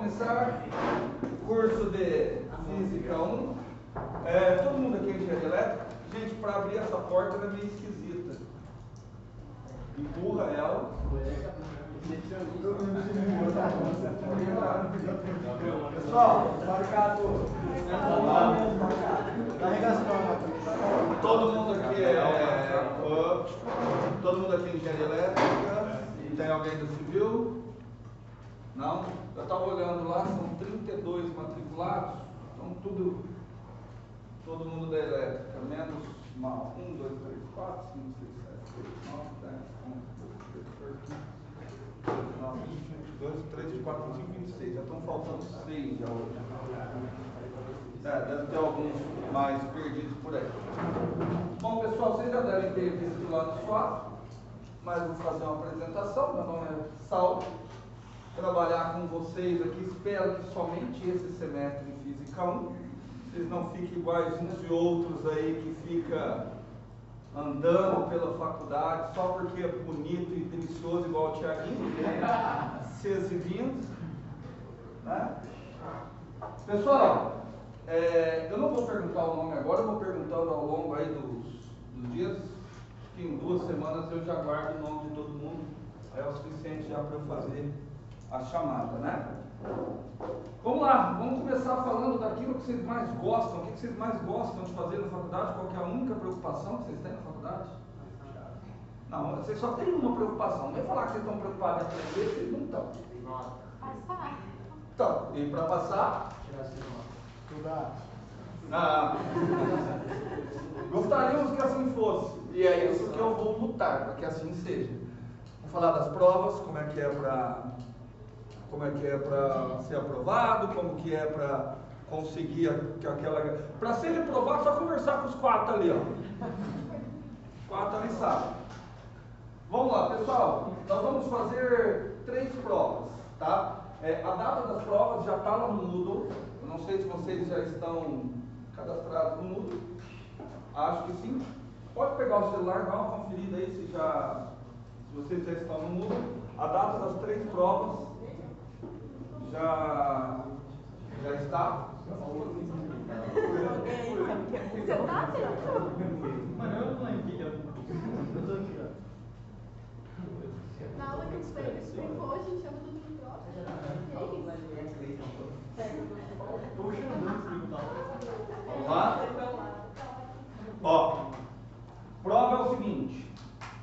começar o curso de Física 1. Todo mundo aqui é engenharia elétrica? Gente, para abrir essa porta ela é meio esquisita. Empurra ela. Pessoal, marcado. Todo mundo aqui todo mundo aqui é engenharia elétrica. Tem alguém do civil? Não? Eu estava olhando lá, são 32 matriculados. Então todo mundo da elétrica, menos mal. 1, 2, 3, 4, 5, 6, 7, 8, 9, 10, 11, 12, 13, 14, 15, 19, 20, 22, 23, 24, 25, 26. Já estão faltando 6 já hoje. Deve ter alguns mais perdidos por aí. Bom, pessoal, vocês já devem ter visto lá no SWAT, mas vou fazer uma apresentação. Meu nome é Saulo. Trabalhar com vocês aqui, espero que somente esse semestre em Física 1. Vocês não fiquem iguais uns e outros aí que fica andando pela faculdade só porque é bonito e delicioso igual o Thiaguinho, se exibindo, né? Pessoal, eu não vou perguntar o nome agora, eu vou perguntando ao longo aí dos dias, que em 2 semanas eu já guardo o nome de todo mundo, é o suficiente já para eu fazer a chamada, né? Vamos lá, vamos começar falando daquilo que vocês mais gostam. O que vocês mais gostam de fazer na faculdade? Qual que é a única preocupação que vocês têm na faculdade? Não, vocês só têm uma preocupação. Nem falar que vocês estão preocupados em aprender, vocês não estão. Passar. Então, e para passar? Estudar. Gostaríamos que assim fosse. E é isso que eu vou lutar, para que assim seja. Vamos falar das provas, como é que é para ser aprovado, como que é para conseguir aquela... Para ser reprovado, só conversar com os 4 ali, ó. 4 ali sabem. Vamos lá, pessoal. Nós vamos fazer 3 provas, tá? A data das provas já está lá no Moodle. Eu não sei se vocês já estão cadastrados no Moodle. Acho que sim. Pode pegar o celular, dar uma conferida aí se vocês já estão no Moodle. A data das 3 provas já está. Você tá, Mano, eu não lembro. Eu tô aqui, ó. na aula que você explicou, a gente chama tudo de prova. Vamos lá? Ó, prova é o seguinte,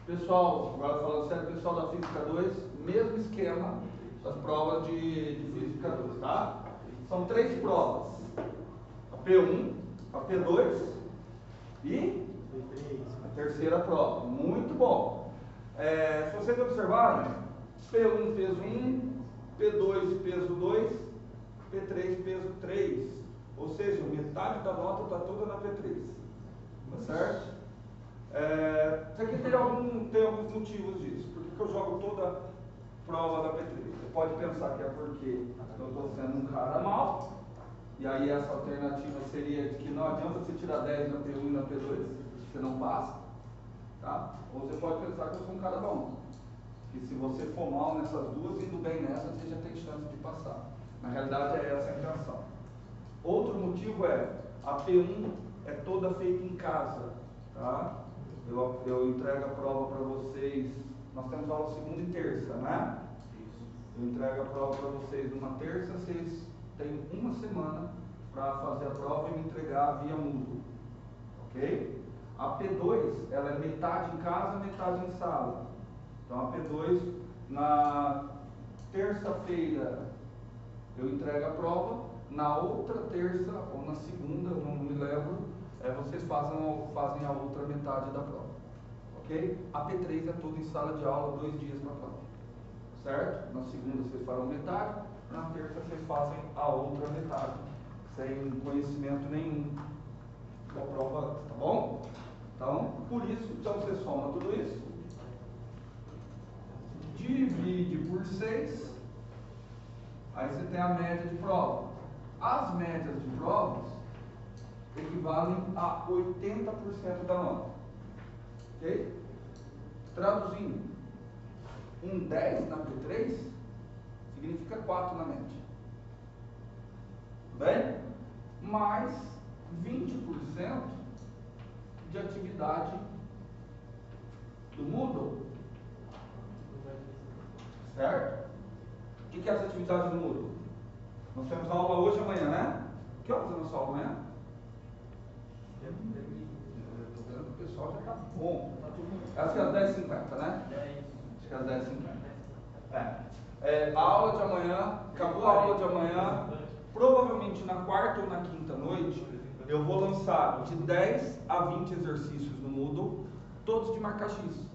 pessoal, agora falando sério, pessoal da Física 2, mesmo esquema das provas de Física 2, tá? São 3 provas, a P1, a P2 e a terceira prova. Muito bom. Se vocês observarem, P1 peso 1, P2 peso 2, P3 peso 3, ou seja, metade da nota está toda na P3, tá certo? Isso aqui tem alguns motivos disso. Por que eu jogo toda prova da P3? Você pode pensar que é porque eu estou sendo um cara mau, e aí essa alternativa seria de que não adianta você tirar 10 na P1 e na P2, você não passa, tá? Ou você pode pensar que eu sou um cara bom, que se você for mal nessas duas, indo bem nessa, você já tem chance de passar. Na realidade é essa a intenção. Outro motivo a P1 é toda feita em casa, tá? Eu entrego a prova para vocês, nós temos aula segunda e terça, né? Eu entrego a prova para vocês numa terça, vocês têm 1 semana para fazer a prova e me entregar via Moodle, ok? A P2, ela é metade em casa, metade em sala. Então a P2, na terça-feira eu entrego a prova, na outra terça ou na segunda, não me lembro, vocês fazem a outra metade da prova, ok? A P3 é tudo em sala de aula, 2 dias para a prova, certo? Na segunda vocês farão metade, na terça vocês fazem a outra metade, sem conhecimento nenhum da prova, tá bom? Então, por isso, então você soma tudo isso, divide por 6, aí você tem a média de prova. As médias de provas equivalem a 80% da nota, ok? Traduzindo, um 10 na P3 significa 4 na média. bem? Mais 20% de atividade do Moodle. Certo? O que é essa atividade do Moodle? Nós temos aula hoje e amanhã, né? Que horas é a nossa aula amanhã? Eu estou vendo que o pessoal já está bom. Acho que é às 10h50, né? Acho que é às 10h50. A aula de amanhã, acabou a aula de amanhã. Provavelmente na quarta ou na quinta noite, eu vou lançar de 10 a 20 exercícios no Moodle, todos de marcar X.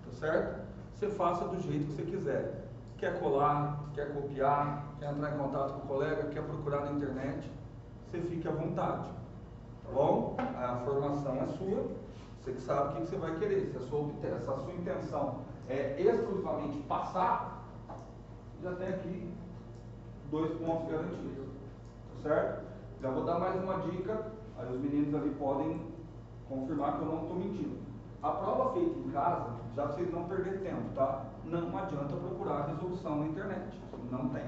Tá certo? Você faça do jeito que você quiser. Quer colar, quer copiar, quer entrar em contato com o colega, quer procurar na internet, você fique à vontade. Tá bom? A formação é sua, você que sabe o que você vai querer. Se a sua intenção é exclusivamente passar, já tem aqui 2 pontos garantidos. Tá certo? Já vou dar mais uma dica, aí os meninos ali podem confirmar que eu não estou mentindo. A prova feita em casa, já pra vocês não perderem tempo, tá? Não adianta procurar a resolução na internet. Não tem.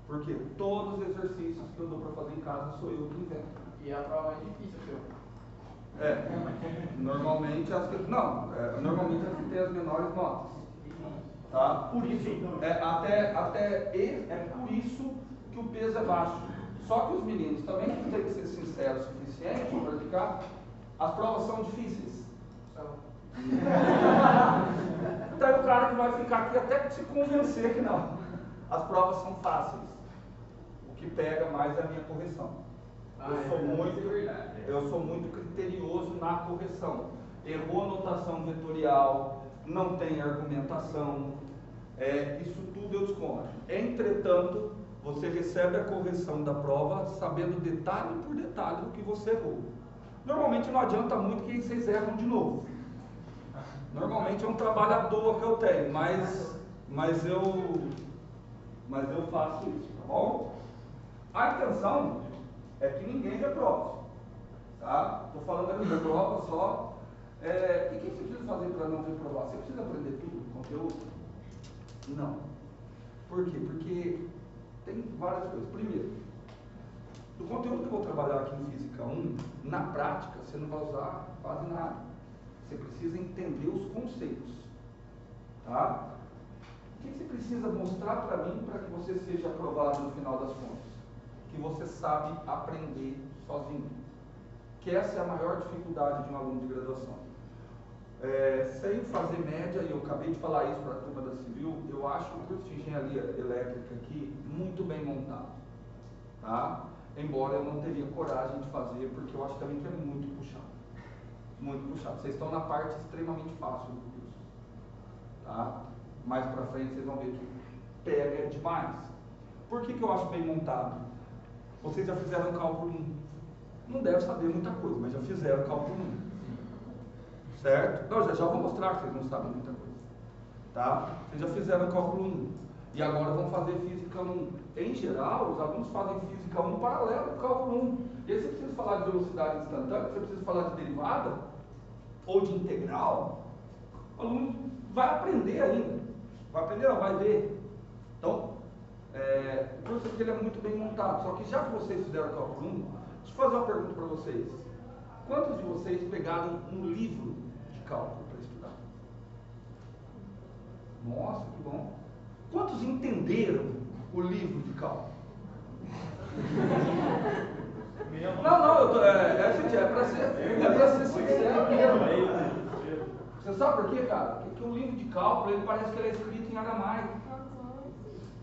Porque todos os exercícios que eu dou para fazer em casa sou eu que invento. E a prova é difícil, seu. Normalmente as que. Não, normalmente as que têm as menores notas. Tá? Por isso, é por isso que o peso é baixo. Só que os meninos também têm que ser sinceros o suficiente para verificar. As provas são difíceis. Então o cara que vai ficar aqui até se convencer que não. As provas são fáceis. O que pega mais é a minha correção. Eu sou muito criterioso na correção. Errou a notação vetorial, não tem argumentação, isso tudo eu desconto. Entretanto, você recebe a correção da prova sabendo detalhe por detalhe do que você errou. Normalmente não adianta muito que vocês erram de novo. Normalmente é um trabalho à toa que eu tenho, mas eu faço isso, tá bom? A intenção é que ninguém reprove, tá? Estou falando aqui de prova só. E o que você precisa fazer para não reprovar? Você precisa aprender tudo do conteúdo? Não. Por quê? Porque tem várias coisas. Primeiro, do conteúdo que eu vou trabalhar aqui em Física 1, na prática, você não vai usar quase nada. Você precisa entender os conceitos. Tá? O que você precisa mostrar para mim para que você seja aprovado no final das contas? Que você sabe aprender sozinho. Que essa é a maior dificuldade de um aluno de graduação. Sem fazer média, e eu acabei de falar isso para a turma da Civil, eu acho o curso de Engenharia Elétrica aqui muito bem montado. Tá? Embora eu não teria coragem de fazer, porque eu acho também que é muito puxado. Muito puxado. Vocês estão na parte extremamente fácil do curso. Tá? Mais pra frente vocês vão ver que pega demais. Por que eu acho bem montado? Vocês já fizeram cálculo 1. Não deve saber muita coisa, mas já fizeram cálculo 1. Certo? Não, já vou mostrar que vocês não sabem muita coisa. Tá? Vocês já fizeram cálculo 1. E agora vão fazer Física 1. Em geral, os alunos fazem Física 1 paralelo ao cálculo 1. E aí você precisa falar de velocidade instantânea, você precisa falar de derivada, ou de integral. O aluno vai aprender ainda. Vai aprender, não, vai ver. Então, o curso aqui ele é muito bem montado. Só que já que vocês fizeram cálculo 1, deixa eu fazer uma pergunta para vocês. Quantos de vocês pegaram um livro de cálculo para estudar? Nossa, que bom. Quantos entenderam o livro de cálculo? Não, é para ser sincero mesmo. Você sabe por quê, cara? Porque o livro de cálculo, ele parece que ele é escrito em aramaico.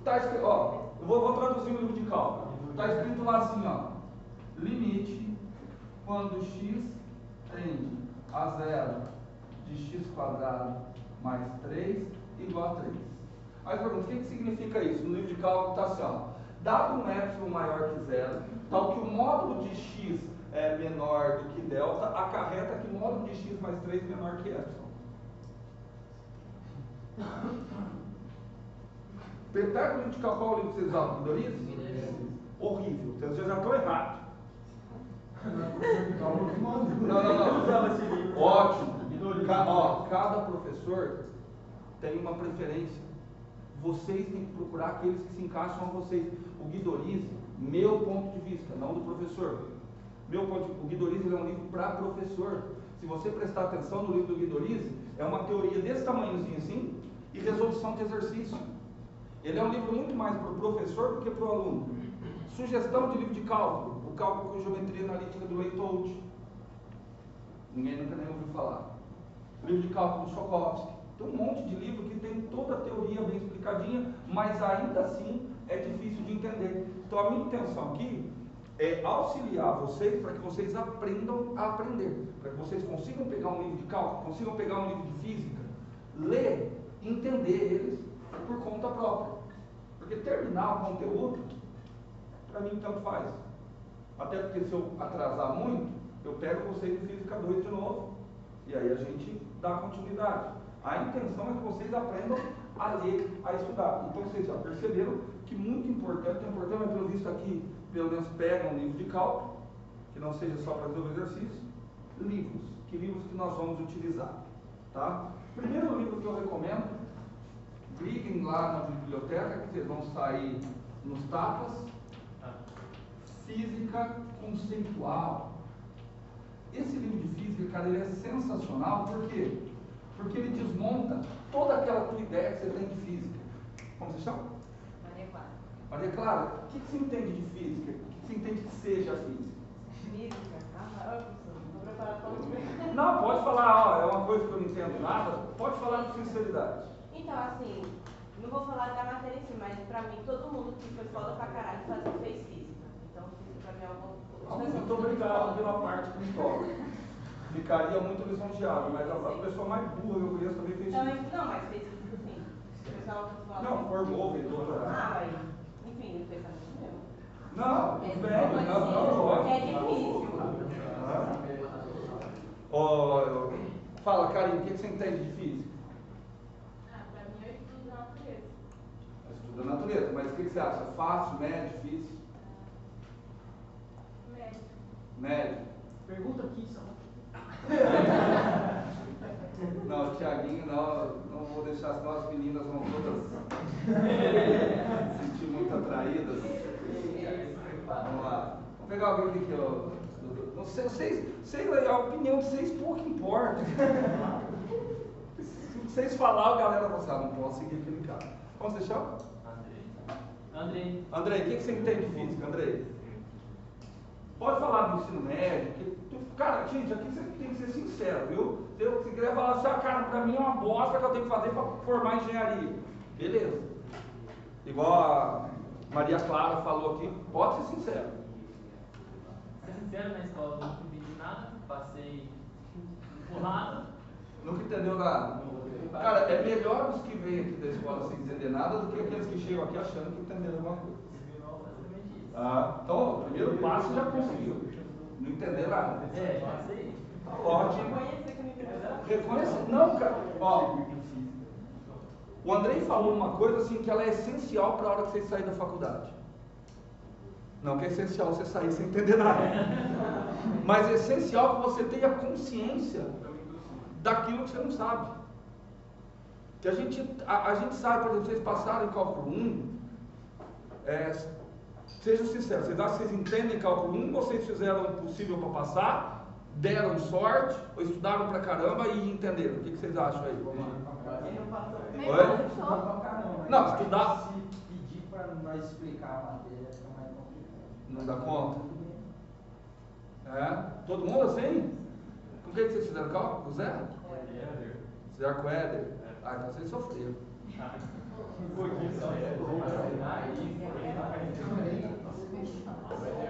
Tá escrito, ó, eu vou traduzir o livro de cálculo. Está escrito lá assim, ó. Limite quando x tende a zero de x quadrado mais 3 igual a 3. Aí eu pergunto, o que significa isso? No livro de cálculo está assim, ó. Dado um epsilon maior que zero, tal que o módulo de x é menor do que delta, acarreta que o módulo de x mais 3 é menor que epsilon. Pega o livro de cálculo, qual o livro que vocês usam? Midorias? Horrível, vocês já estão errados. Não. Ótimo. Cada professor tem uma preferência. vocês têm que procurar aqueles que se encaixam a vocês. O Guidorize, meu ponto de vista, não do professor. O Guidorize é um livro para professor. Se você prestar atenção no livro do Guidorize, é uma teoria desse tamanhozinho assim e resolução de exercício. Ele é um livro muito mais para o professor do que para o aluno. Sugestão de livro de cálculo, o cálculo com geometria analítica do Leitold. Ninguém nunca nem ouviu falar. Livro de cálculo do Chokovsky. Tem um monte de livro que tem toda a teoria bem explicadinha, mas ainda assim é difícil de entender. Então a minha intenção aqui é auxiliar vocês para que vocês aprendam a aprender, para que vocês consigam pegar um livro de cálculo, consigam pegar um livro de física, ler e entender eles por conta própria. Porque terminar o conteúdo, para mim tanto faz. Até porque se eu atrasar muito, eu pego vocês no Física 2 de novo, e aí a gente dá continuidade. A intenção é que vocês aprendam a ler, a estudar. Então vocês já perceberam que muito importante, mas pelo visto aqui, pelo menos pegam um livro de cálculo, que não seja só para resolver exercício, livros. Que livros que nós vamos utilizar? Tá? Primeiro livro que eu recomendo, briguem lá na biblioteca, que vocês vão sair nos tapas, Física Conceitual. Esse livro de física, cara, ele é sensacional, por quê? Porque ele desmonta toda aquela tua ideia que você tem de física. Como você chama? Maria Clara. Maria Clara, o que você entende de física? O que você entende que seja física? Física? Professor, não vou preparar para o Não, pode falar, ó, é uma coisa que eu não entendo nada, pode falar com sinceridade. Então, assim, não vou falar da matéria em si, mas pra mim, todo mundo que foi escola pra caralho fez física. Então, física pra mim é algo... Muito obrigado pela parte da escola. Ficaria muito lisonjeado, mas a pessoa mais burra que eu conheço também fez física. Não, mas fez física sim. O pessoal fala Não, formou, fez doutorado. mas, enfim, ele fez isso mesmo. Não, velho, não, lógico. É difícil. Fala, Karine, o que você entende de física? Pra mim eu estudo natureza. Estuda a natureza, mas o que você acha? Fácil, médio, difícil? Médio. Médio? Pergunta aqui, só. Não, o Thiaguinho, não vou deixar, senão as meninas vão todas se sentir muito atraídas. Vamos lá. Vamos pegar alguém aqui, ó. Não sei, a opinião de vocês pouco importa. Se vocês falarem, a galera vai falar, não posso seguir aquele cara. Como você chama? Andrei. Andrei, o que você entende de física, Andrei? Pode falar do ensino médio. Cara, gente, aqui você tem que ser sincero, viu? Se quiser falar assim, cara, pra mim é uma bosta que eu tenho que fazer para formar engenharia. Beleza. Igual a Maria Clara falou aqui, pode ser sincero. Ser sincero, na escola eu não entendi nada, passei empurrado. Nunca entendeu nada. Cara, é melhor os que vêm aqui da escola sem entender nada do que aqueles que chegam aqui achando que entenderam alguma coisa. Então, o primeiro passo já conseguiu. Não entender nada. Passei. Tá ótimo. Reconhecer que me interessou. Reconhecer. Não, cara. Ó, o Andrei falou uma coisa assim que ela é essencial para a hora que você sair da faculdade. Não que é essencial você sair sem entender nada. Mas é essencial que você tenha consciência daquilo que você não sabe. Que a gente sabe, por exemplo, vocês passaram em cálculo 1, sejam sinceros, vocês acham que vocês entendem cálculo 1 ou vocês fizeram o possível para passar, deram sorte, ou estudaram pra caramba e entenderam? O que vocês acham aí? Vamos lá. Ele não passou. Oi? Não, estudar. Se pedir para nós explicar a matéria, fica mais complicado. Não dá conta? Todo mundo assim? Com o que vocês fizeram cálculo? Com zero? Fizeram com Éder? Ah, então vocês sofreram.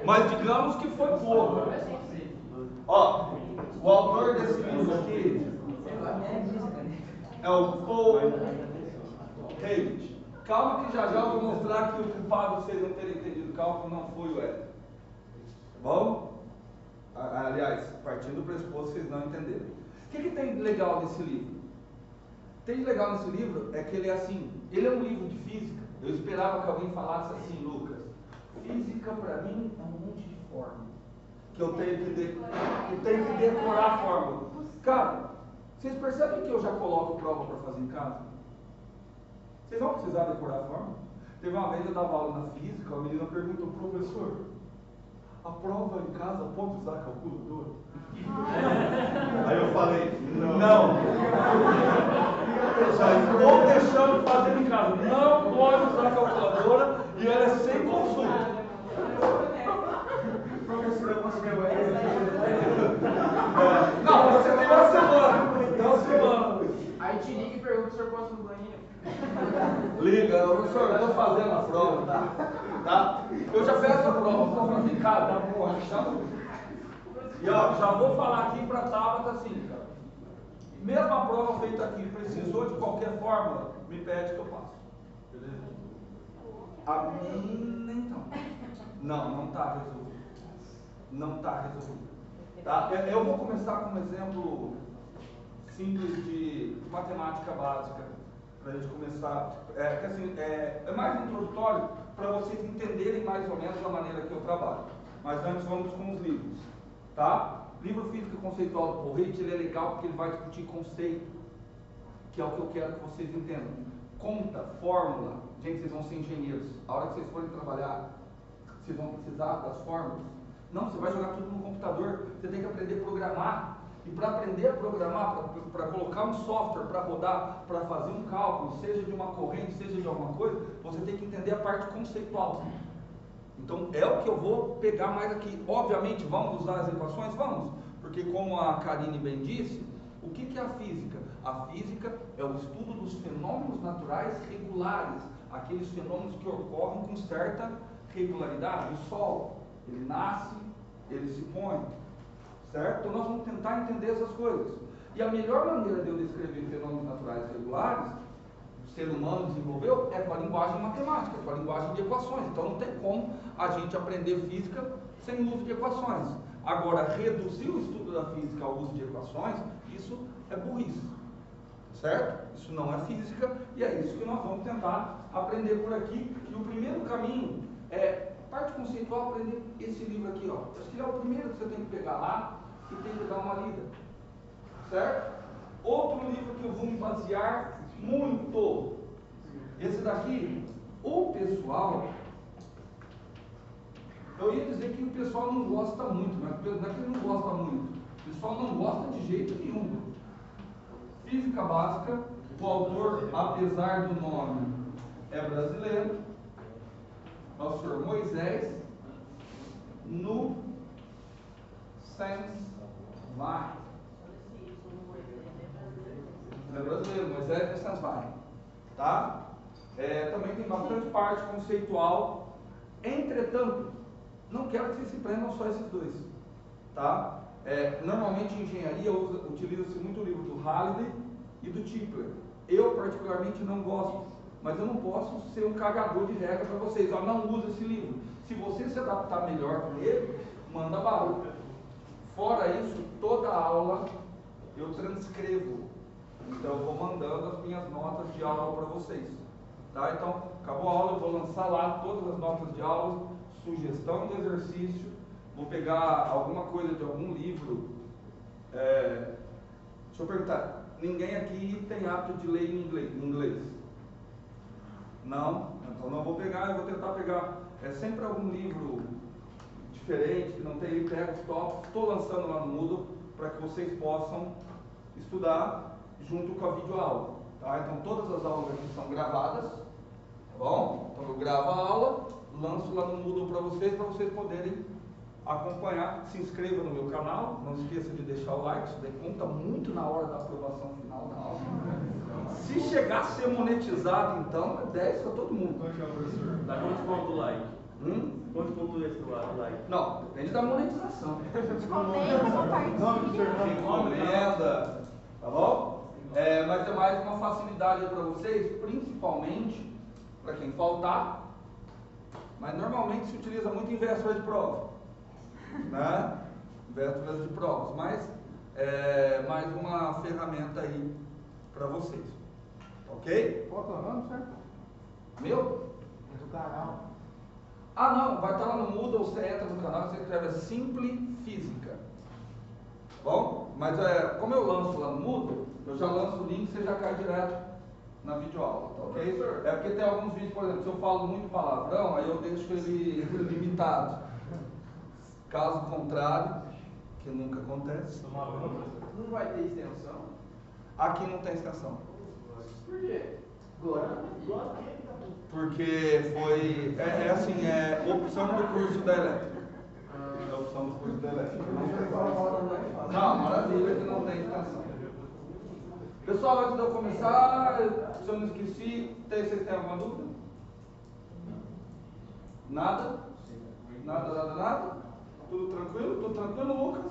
Mas digamos que foi pouco. Ó, o autor desse livro aqui é o Paul David. Calma que já eu vou mostrar que o culpado de vocês não terem entendido o cálculo não foi o Éder. Tá bom? Aliás, partindo do pressuposto, vocês não entenderam. O que tem de legal nesse livro? Tem de legal nesse livro é que ele é assim, ele é um livro de física. Eu esperava que alguém falasse assim, Lucas, física para mim é um monte de fórmula, que eu tenho que decorar a fórmula. Cara, vocês percebem que eu já coloco prova para fazer em casa? Vocês vão precisar decorar a fórmula? Teve uma vez eu dava aula na física, a menina perguntou, professor, a prova em casa pode usar calculadora? Aí eu falei, não. Já estou deixando fazer em casa. Não pode usar calculadora e ela é sem consulta. Professor, você deu aí? Não, você tem uma semana. Aí te liga e pergunta se o senhor posso ir no banheiro. Liga, professor, eu estou fazendo a prova, tá? Eu já peço a prova, vou fazer em casa, porra, chama. E ó, já vou falar aqui para a Tabata assim, cara. Mesmo a prova feita aqui, precisou de qualquer fórmula, me pede que eu faço. Beleza? A mim, então. Não está resolvido. Não está resolvido. Tá? Eu vou começar com um exemplo simples de matemática básica, para a gente começar. É mais introdutório para vocês entenderem mais ou menos a maneira que eu trabalho. Mas antes vamos com os livros. Tá? Livro Física Conceitual do Porrete, ele é legal porque ele vai discutir conceito, que é o que eu quero que vocês entendam. Conta, fórmula. Gente, vocês vão ser engenheiros. A hora que vocês forem trabalhar, vocês vão precisar das fórmulas. Não, você vai jogar tudo no computador. Você tem que aprender a programar. E para aprender a programar, para colocar um software para rodar, para fazer um cálculo, seja de uma corrente, seja de alguma coisa, você tem que entender a parte conceitual. Então é o que eu vou pegar mais aqui. Obviamente, vamos usar as equações? Vamos. Porque como a Karine bem disse, o que é a física? A física é o estudo dos fenômenos naturais regulares. Aqueles fenômenos que ocorrem com certa regularidade. O Sol, ele nasce, ele se põe. Certo? Então nós vamos tentar entender essas coisas. E a melhor maneira de eu descrever fenômenos naturais regulares, o ser humano desenvolveu, é com a linguagem matemática, com a linguagem de equações. Então não tem como a gente aprender física sem o uso de equações. Agora, reduzir o estudo da física ao uso de equações, isso é burrice. Certo? Isso não é física e é isso que nós vamos tentar aprender por aqui. E o primeiro caminho é, parte conceitual, aprender esse livro aqui, ó. Acho que é o primeiro que você tem que pegar lá e tem que dar uma lida. Certo? Outro livro que eu vou me basear muito. Esse daqui, o pessoal, eu ia dizer que o pessoal não gosta muito, mas não é que ele não gosta muito. O pessoal não gosta de jeito nenhum. Física Básica, o autor, apesar do nome, é brasileiro, é o senhor Moisés no Senswein. É brasileiro, Moisés no Senswein. Tá? Também tem bastante parte conceitual. Entretanto, não quero que vocês se prendam só esses dois. Tá? Normalmente em engenharia utiliza-se muito o livro do Halliday e do Tipler. Eu particularmente não gosto, mas eu não posso ser um cagador de regra para vocês. Não usa esse livro. Se você se adaptar melhor com ele, manda bala. Fora isso, toda aula eu transcrevo. Então eu vou mandando as minhas notas de aula para vocês. Tá? Então, acabou a aula, eu vou lançar lá todas as notas de aula, sugestão de exercício, vou pegar alguma coisa de algum livro. Deixa eu perguntar, ninguém aqui tem hábito de ler em inglês? Não? Então não vou pegar, eu vou tentar pegar sempre algum livro diferente, que não tem, ele pega os tópicos, estou lançando lá no Moodle, para que vocês possam estudar junto com a videoaula. Tá? Então todas as aulas aqui são gravadas, tá bom? Então eu gravo a aula, lanço lá no Moodle para vocês poderem acompanhar. Se inscreva no meu canal, não esqueça de deixar o like, isso daí conta muito na hora da aprovação final da aula. Se chegar a ser monetizado, então é 10 para todo mundo. Quanto é, professor? Dá quantos pontos do like? Quantos pontos esse do like? Não, depende da monetização. Comenta, Recomenda, tá bom? Mas é mais uma facilidade para vocês, principalmente para quem faltar, mas normalmente se utiliza muito em véspera de prova, né? Vésperas de provas, mas é mais uma ferramenta aí para vocês, ok? Qual é o teu nome, certo? Meu? É do canal. Não, vai estar lá no Moodle, você entra no canal, você escreve Simple Física. Bom, mas como eu lanço lá no Moodle, eu já lanço o link, você já cai direto na videoaula, tá ok? É porque tem alguns vídeos, por exemplo, se eu falo muito palavrão, aí eu deixo ele limitado. Caso contrário, que nunca acontece, Não vai ter extensão? aqui não tem extensão. Por quê? Porque foi, é opção do curso da elétrica. É opção do curso da elétrica. Não, maravilha que não tem extensão. Pessoal, antes de eu começar, se eu não esqueci, vocês têm alguma dúvida? Nada? Nada? Tudo tranquilo, Lucas?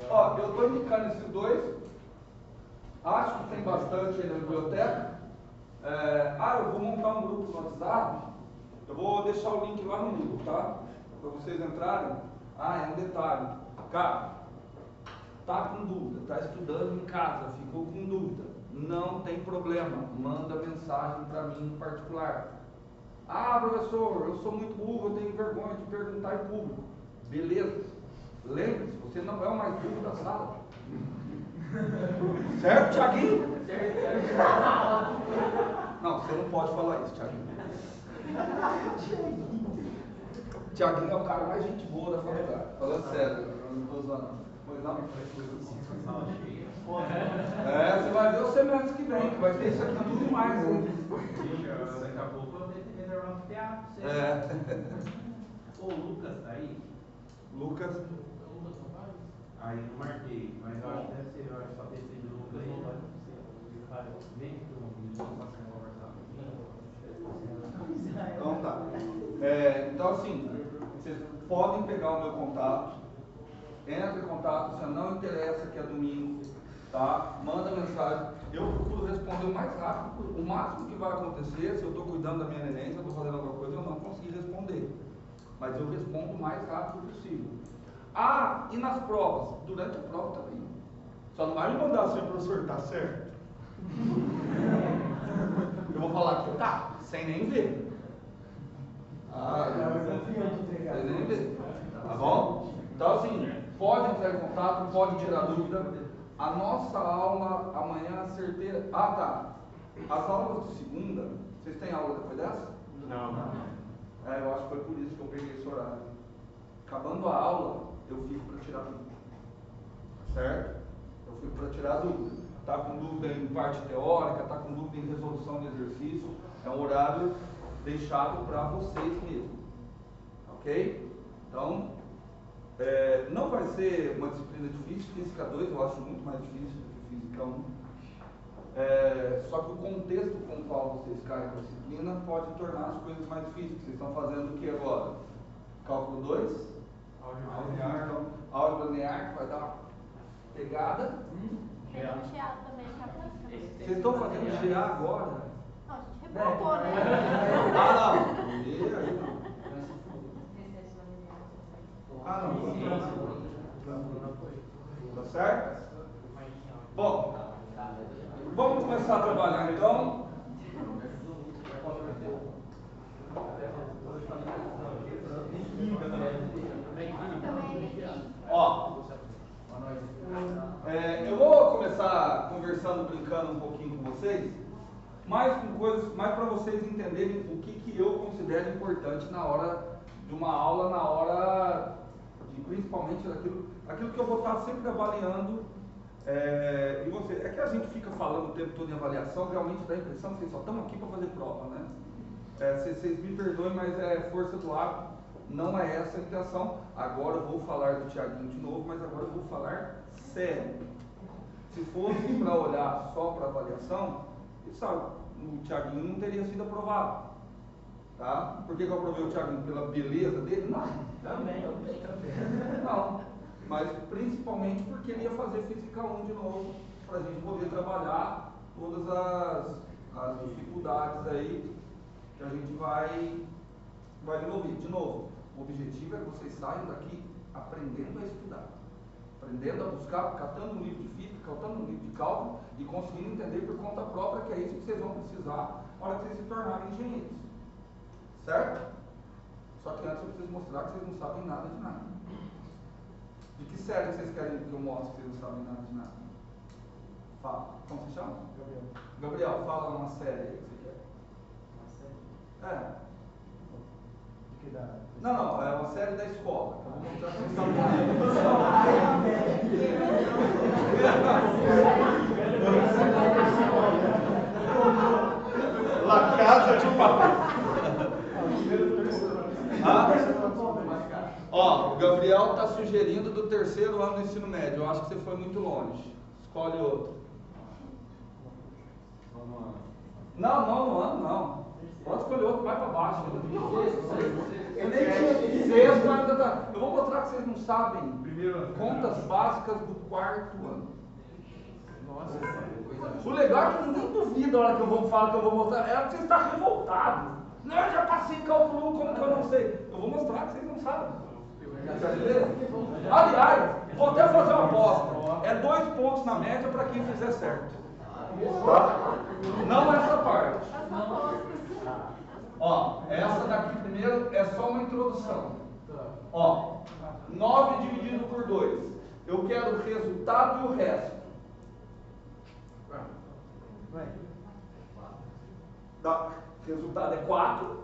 Ó, eu estou indicando esses dois. Acho que tem bastante aí na biblioteca. Eu vou montar um grupo no WhatsApp. Eu vou deixar o link lá no grupo, tá? Para vocês entrarem. É um detalhe. Cara, tá com dúvida, tá estudando em casa, ficou com dúvida, não tem problema, manda mensagem para mim em particular. Professor, eu sou muito burro, eu tenho vergonha de perguntar em público. Beleza, lembre-se, você não é o mais burro da sala. Certo, Thiaguinho? Não, você não pode falar isso, Thiaguinho. Tiaguinho é o cara mais gente boa da faculdade. Falando sério, não estou usando. Pois não? Você vai ver o semestre que vem, que vai ter isso aqui tudo e mais. Daqui a pouco eu tenho que reservar um teatro. O Lucas tá aí? Lucas. Aí não marquei, mas eu acho que deve ser, eu acho que só tem esse Lucas aí. Vem aqui no conversar. Então tá. Então assim, vocês podem pegar o meu contato, entre em contato, se não interessa que é domingo, tá? Manda mensagem, eu procuro responder o mais rápido. O máximo que vai acontecer, se eu estou cuidando da minha neném, se eu estou fazendo alguma coisa, eu não consegui responder. Mas eu respondo o mais rápido possível. E nas provas? Durante a prova também. Só não vai me mandar assim, professor, tá certo? Eu vou falar que tá, sem nem ver. Sem nem ver. Tá bom? Então assim, pode entrar em contato, pode tirar dúvida. A nossa aula amanhã, certeira. As aulas de segunda, vocês têm aula depois dessa? Não. Eu acho que foi por isso que eu peguei esse horário. Acabando a aula, eu fico para tirar dúvida. Certo? Eu fico para tirar dúvida. Está com dúvida em parte teórica, está com dúvida em resolução de exercício, é um horário deixado para vocês mesmos. Ok? Então, não vai ser uma disciplina difícil. Física 2 eu acho muito mais difícil do que Física 1. Só que o contexto com o qual vocês caem para a disciplina pode tornar as coisas mais difíceis. Vocês estão fazendo o que agora? Cálculo 2? Álgebra linear, que vai dar uma pegada. Tem um GA também, que é a prática. Vocês estão fazendo GA agora? Não, a gente reprovou, né? Não. E aí não. Não. Tá certo? Bom, vamos começar a trabalhar então. Eu vou começar conversando, brincando um pouquinho com vocês, mais para vocês entenderem o que eu considero importante na hora de uma aula, na hora de principalmente aquilo que eu vou estar sempre avaliando em você. É que a gente fica falando o tempo todo em avaliação, realmente dá a impressão que vocês só estão aqui para fazer prova, né? Vocês me perdoem, mas é força do hábito, não é essa a intenção. Agora eu vou falar do Thiaguinho de novo, mas agora eu vou falar sério. Se fosse para olhar só para avaliação, sabe, o Thiaguinho não teria sido aprovado. Tá? Por que eu aprovei o Thiaguinho? Pela beleza dele? Não. Também. Não. Mas principalmente porque ele ia fazer Física 1 de novo, para a gente poder trabalhar todas as dificuldades aí que a gente vai desenvolver. De novo, o objetivo é que vocês saiam daqui aprendendo a estudar, aprendendo a buscar, catando um livro de física, catando um livro de cálculo e conseguindo entender por conta própria, que é isso que vocês vão precisar na hora que vocês se tornarem engenheiros. Certo? Só que antes eu preciso mostrar que vocês não sabem nada de nada. De que série vocês querem que eu mostre que vocês não sabem nada de nada? Fala. Como você chama? Gabriel, fala uma série aí que você quer. Uma série? É. Que dá? Não, é uma série da escola. Eu vou mostrar pra vocês La Casa de Papel. Ó, o Gabriel está sugerindo do 3º ano do ensino médio. Eu acho que você foi muito longe. Escolhe outro. Não, no ano não. Pode escolher outro, vai para baixo. Sexto ainda tá. Eu vou mostrar que vocês não sabem. Contas básicas do 4º ano. O legal é que ninguém duvida a hora que eu vou falar que eu vou mostrar. É que você está revoltado. Não, eu já passei cálculo 1, como que eu não sei? Eu vou mostrar que vocês não sabem. Aliás, vou até fazer uma aposta. É 2 pontos na média para quem fizer certo. Tá? Não essa parte. Ó, essa daqui primeiro é só uma introdução. Ó, 9 dividido por 2. Eu quero o resultado e o resto. Resultado é 4.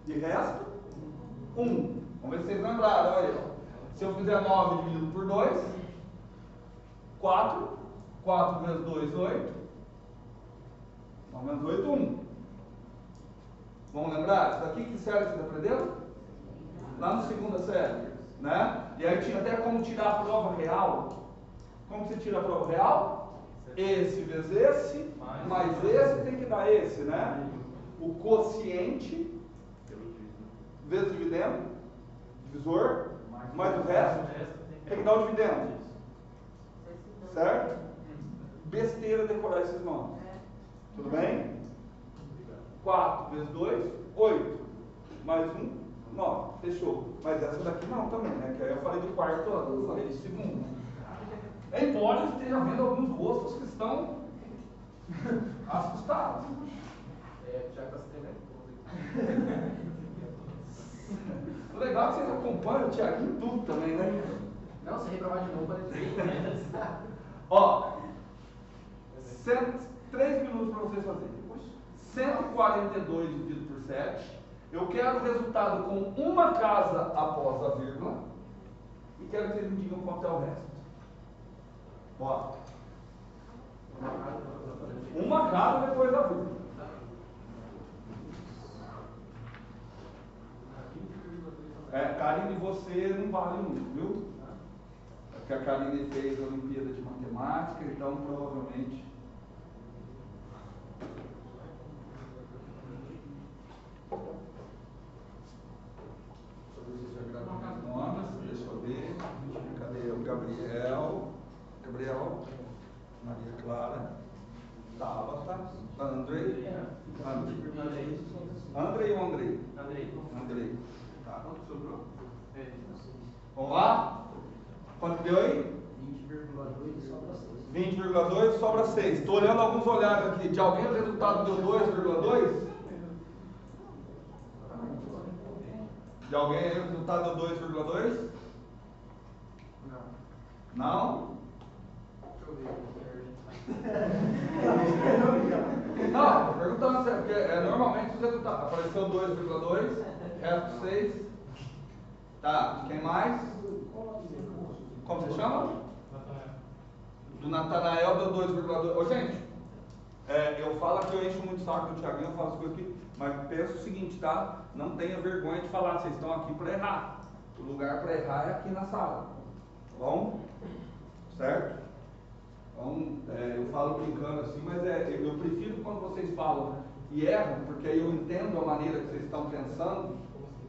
De resto, 1. Vamos ver se vocês lembraram. Olha aí. Se eu fizer 9 dividido por 2, 4. 4 vezes 2, 8. 9 menos 8, 1. Vamos lembrar? Isso daqui que série vocês aprenderam? Lá na 2ª série. Né? E aí tinha até como tirar a prova real. Como você tira a prova real? Esse vezes esse, mais esse tem que dar esse, né? O quociente vezes dividendo, divisor, mais o resto, tem que dar o dividendo. Certo? Besteira decorar esses nomes. Tudo bem? 4 vezes 2, 8. Mais 1, 9. Fechou. Mas essa daqui não também, né? Que aí eu falei do 4º ano, eu falei do 2º. Embora eu esteja vendo alguns rostos que estão assustados. Já está se tremendo. O legal é que vocês acompanham o Thiaguinho em tudo também, né? Não, se reprovar de novo, pode Ó, 3 minutos para vocês fazerem. 142 dividido por 7. Eu quero o resultado com uma casa após a vírgula. E quero que vocês me digam quanto é o resto. Bora. Uma casa depois da vírgula. Karine, você não vale muito, viu? Porque a Karine fez a Olimpíada de Matemática, então provavelmente. Deixa eu ver se já gravei os nomes. Deixa eu ver. Cadê o Gabriel? Maria Clara, Tabata, Andrei ou Andrei? Andrei. Tá. Quanto sobrou? Vamos lá? Quanto deu aí? 20,2 sobra 6. 20,2 sobra 6. Estou olhando alguns olhares aqui. De alguém o resultado deu 2,2? De alguém aí o resultado deu 2,2? Não? Deixa eu ver. Não, perguntando sério, porque normalmente os resultados. Apareceu 2,2, resto 6. Tá, quem mais? Como você chama? Do Natanael deu 2,2. Ô gente, eu falo que eu encho muito o saco do Thiaguinho, eu falo as coisas aqui, mas pensa o seguinte, tá? Não tenha vergonha de falar, vocês estão aqui para errar. O lugar para errar é aqui na sala. Tá bom? Certo? Então, eu falo brincando assim, mas eu prefiro quando vocês falam e erram, porque aí eu entendo a maneira que vocês estão pensando,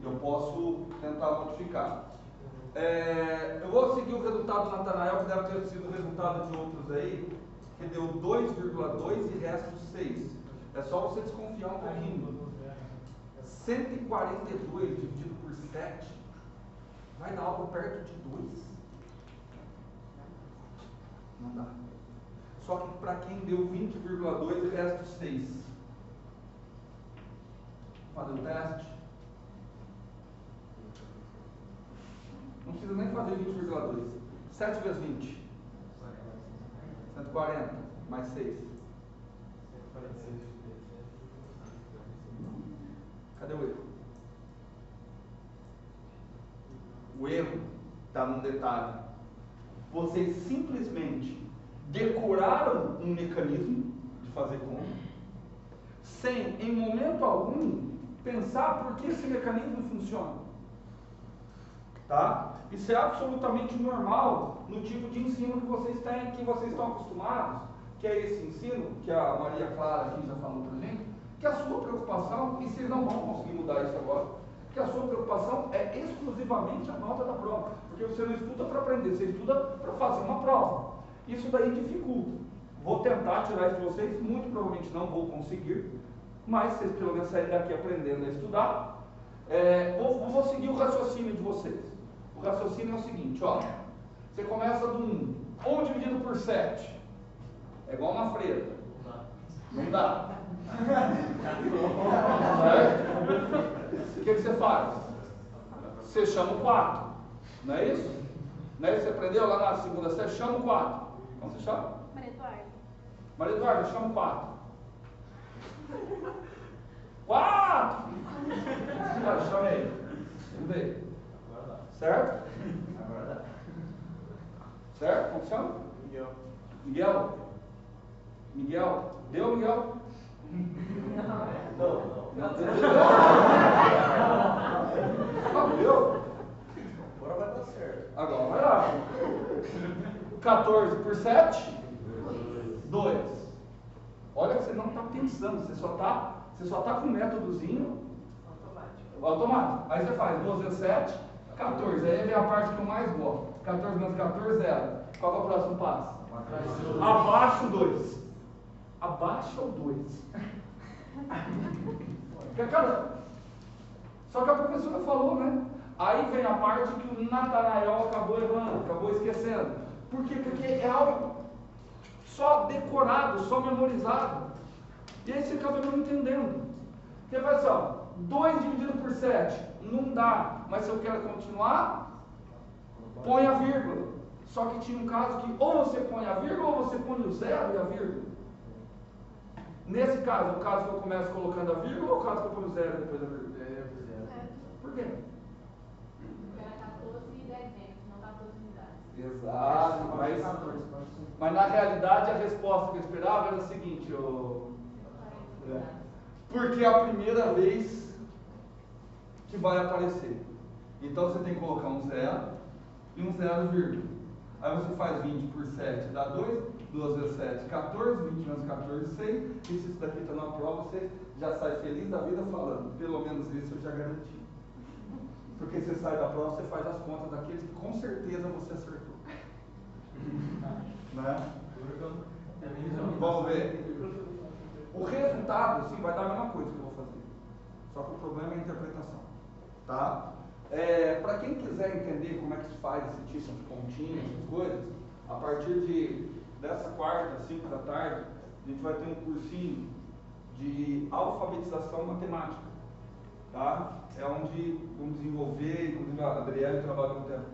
eu posso tentar modificar. Eu vou seguir o resultado do Natanael, que deve ter sido o resultado de outros aí, que deu 2,2 e resto 6. É só você desconfiar um pouquinho. 142 dividido por 7 vai dar algo perto de 2? Não dá. Só que para quem deu 20,2 e resto 6. Fazer o teste? Não precisa nem fazer 20,2. 7 vezes 20. 140. mais 6. Cadê o erro? O erro está num detalhe. Vocês simplesmente decoraram um mecanismo de fazer conta, sem, em momento algum, pensar por que esse mecanismo funciona. Tá? Isso é absolutamente normal no tipo de ensino que vocês têm, que vocês estão acostumados, que é esse ensino, que a Maria Clara aqui já falou pra gente, que a sua preocupação, e vocês não vão conseguir mudar isso agora, que a sua preocupação é exclusivamente a nota da prova, porque você não estuda para aprender, você estuda para fazer uma prova. Isso daí dificulta. Vou tentar tirar isso de vocês, muito provavelmente não vou conseguir, mas vocês pelo menos saírem daqui aprendendo a estudar. Vou seguir o raciocínio de vocês. O raciocínio é o seguinte, ó. Você começa do 1. 1 dividido por 7. É igual uma freira. Não dá. O que você faz? Você chama o 4. Não é isso? Não é isso que você aprendeu lá na segunda série? Chama o 4. Como você chama? Maria Eduarda. Maria Eduarda, chama o 4. 4! Chama ele. Vamos ver. Certo? Agora dá. Certo? Como chama? Miguel. Miguel? Miguel? Deu, Miguel? Não. Não deu? Agora vai dar certo. Agora vai lá. 14 por 7? 2. Olha que você não está pensando, você só está com um métodozinho automático. Aí você faz 12 vezes 7, 14. Aí vem a parte que eu mais gosto. 14 menos 14, 0. Qual é o próximo passo? Abaixo 2. Abaixa o 2. Cara, só que a professora falou, né? Aí vem a parte que o Natanael acabou errando, acabou esquecendo. Por quê? Porque é algo só decorado, só memorizado. E aí você acaba não entendendo. Porque vai só, 2 dividido por 7, não dá. Mas se eu quero continuar, põe a vírgula. Só que tinha um caso que ou você põe a vírgula ou você põe o 0 e a vírgula. Nesse caso, o caso que eu começo colocando a vírgula ou o caso que eu ponho o 0 e depois a vírgula? Por quê? Porque era 14 dezenas, não 14 unidades. Exato, mas na realidade a resposta que eu esperava era a seguinte, porque é a primeira vez que vai aparecer. Então você tem que colocar um 0 e um 0, vírgula. Aí você faz 20 por 7 dá 2, 2 vezes 7, 14, 20 menos 14, 6. E se isso daqui está na prova, você já sai feliz da vida falando, pelo menos isso eu já garanti. Porque você sai da prova, você faz as contas daqueles que com certeza você acertou. Né? Vamos ver. O resultado, sim, vai dar a mesma coisa que eu vou fazer. Só que o problema é a interpretação. Tá? Para quem quiser entender como é que se faz esse tipo de continha, essas coisas, a partir dessa quarta, 5 da tarde, a gente vai ter um cursinho de alfabetização matemática. Tá? É onde vamos desenvolver, inclusive a Adriana trabalhou um tempo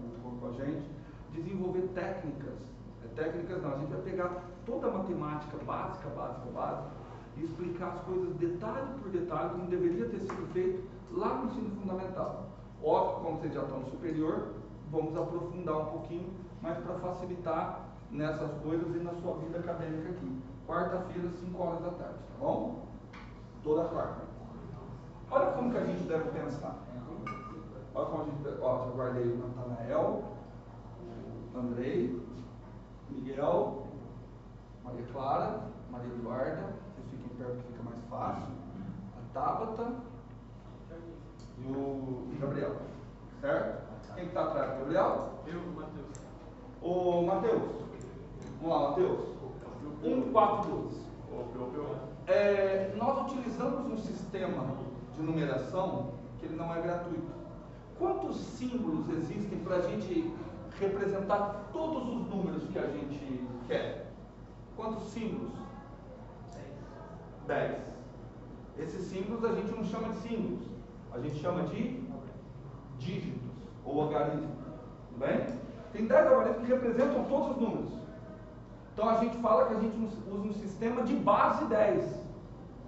com a gente, desenvolver técnicas. Técnicas não, a gente vai pegar toda a matemática básica e explicar as coisas detalhe por detalhe, como deveria ter sido feito lá no ensino fundamental. Óbvio, como vocês já estão no superior, vamos aprofundar um pouquinho, mas para facilitar nessas coisas e na sua vida acadêmica aqui. Quarta-feira, 5 horas da tarde, tá bom? Toda quarta. Olha como que a gente deve pensar. Olha como a gente deve... Ó, eu guardei o Natanael, o Andrei, Miguel, Maria Clara, Maria Eduarda, vocês fiquem perto que fica mais fácil, a Tabata e o Gabriel, certo? Quem está atrás do Gabriel? Eu, Matheus. O Matheus. Vamos lá, Matheus. 1, 4, 12. Nós utilizamos um sistema de numeração que ele não é gratuito. Quantos símbolos existem para a gente representar todos os números que a gente quer? Quantos símbolos? 10. Esses símbolos a gente não chama de símbolos, a gente chama de dígitos ou algarismos. Tudo bem? Tem 10 algarismos que representam todos os números. Então a gente fala que a gente usa um sistema de base 10.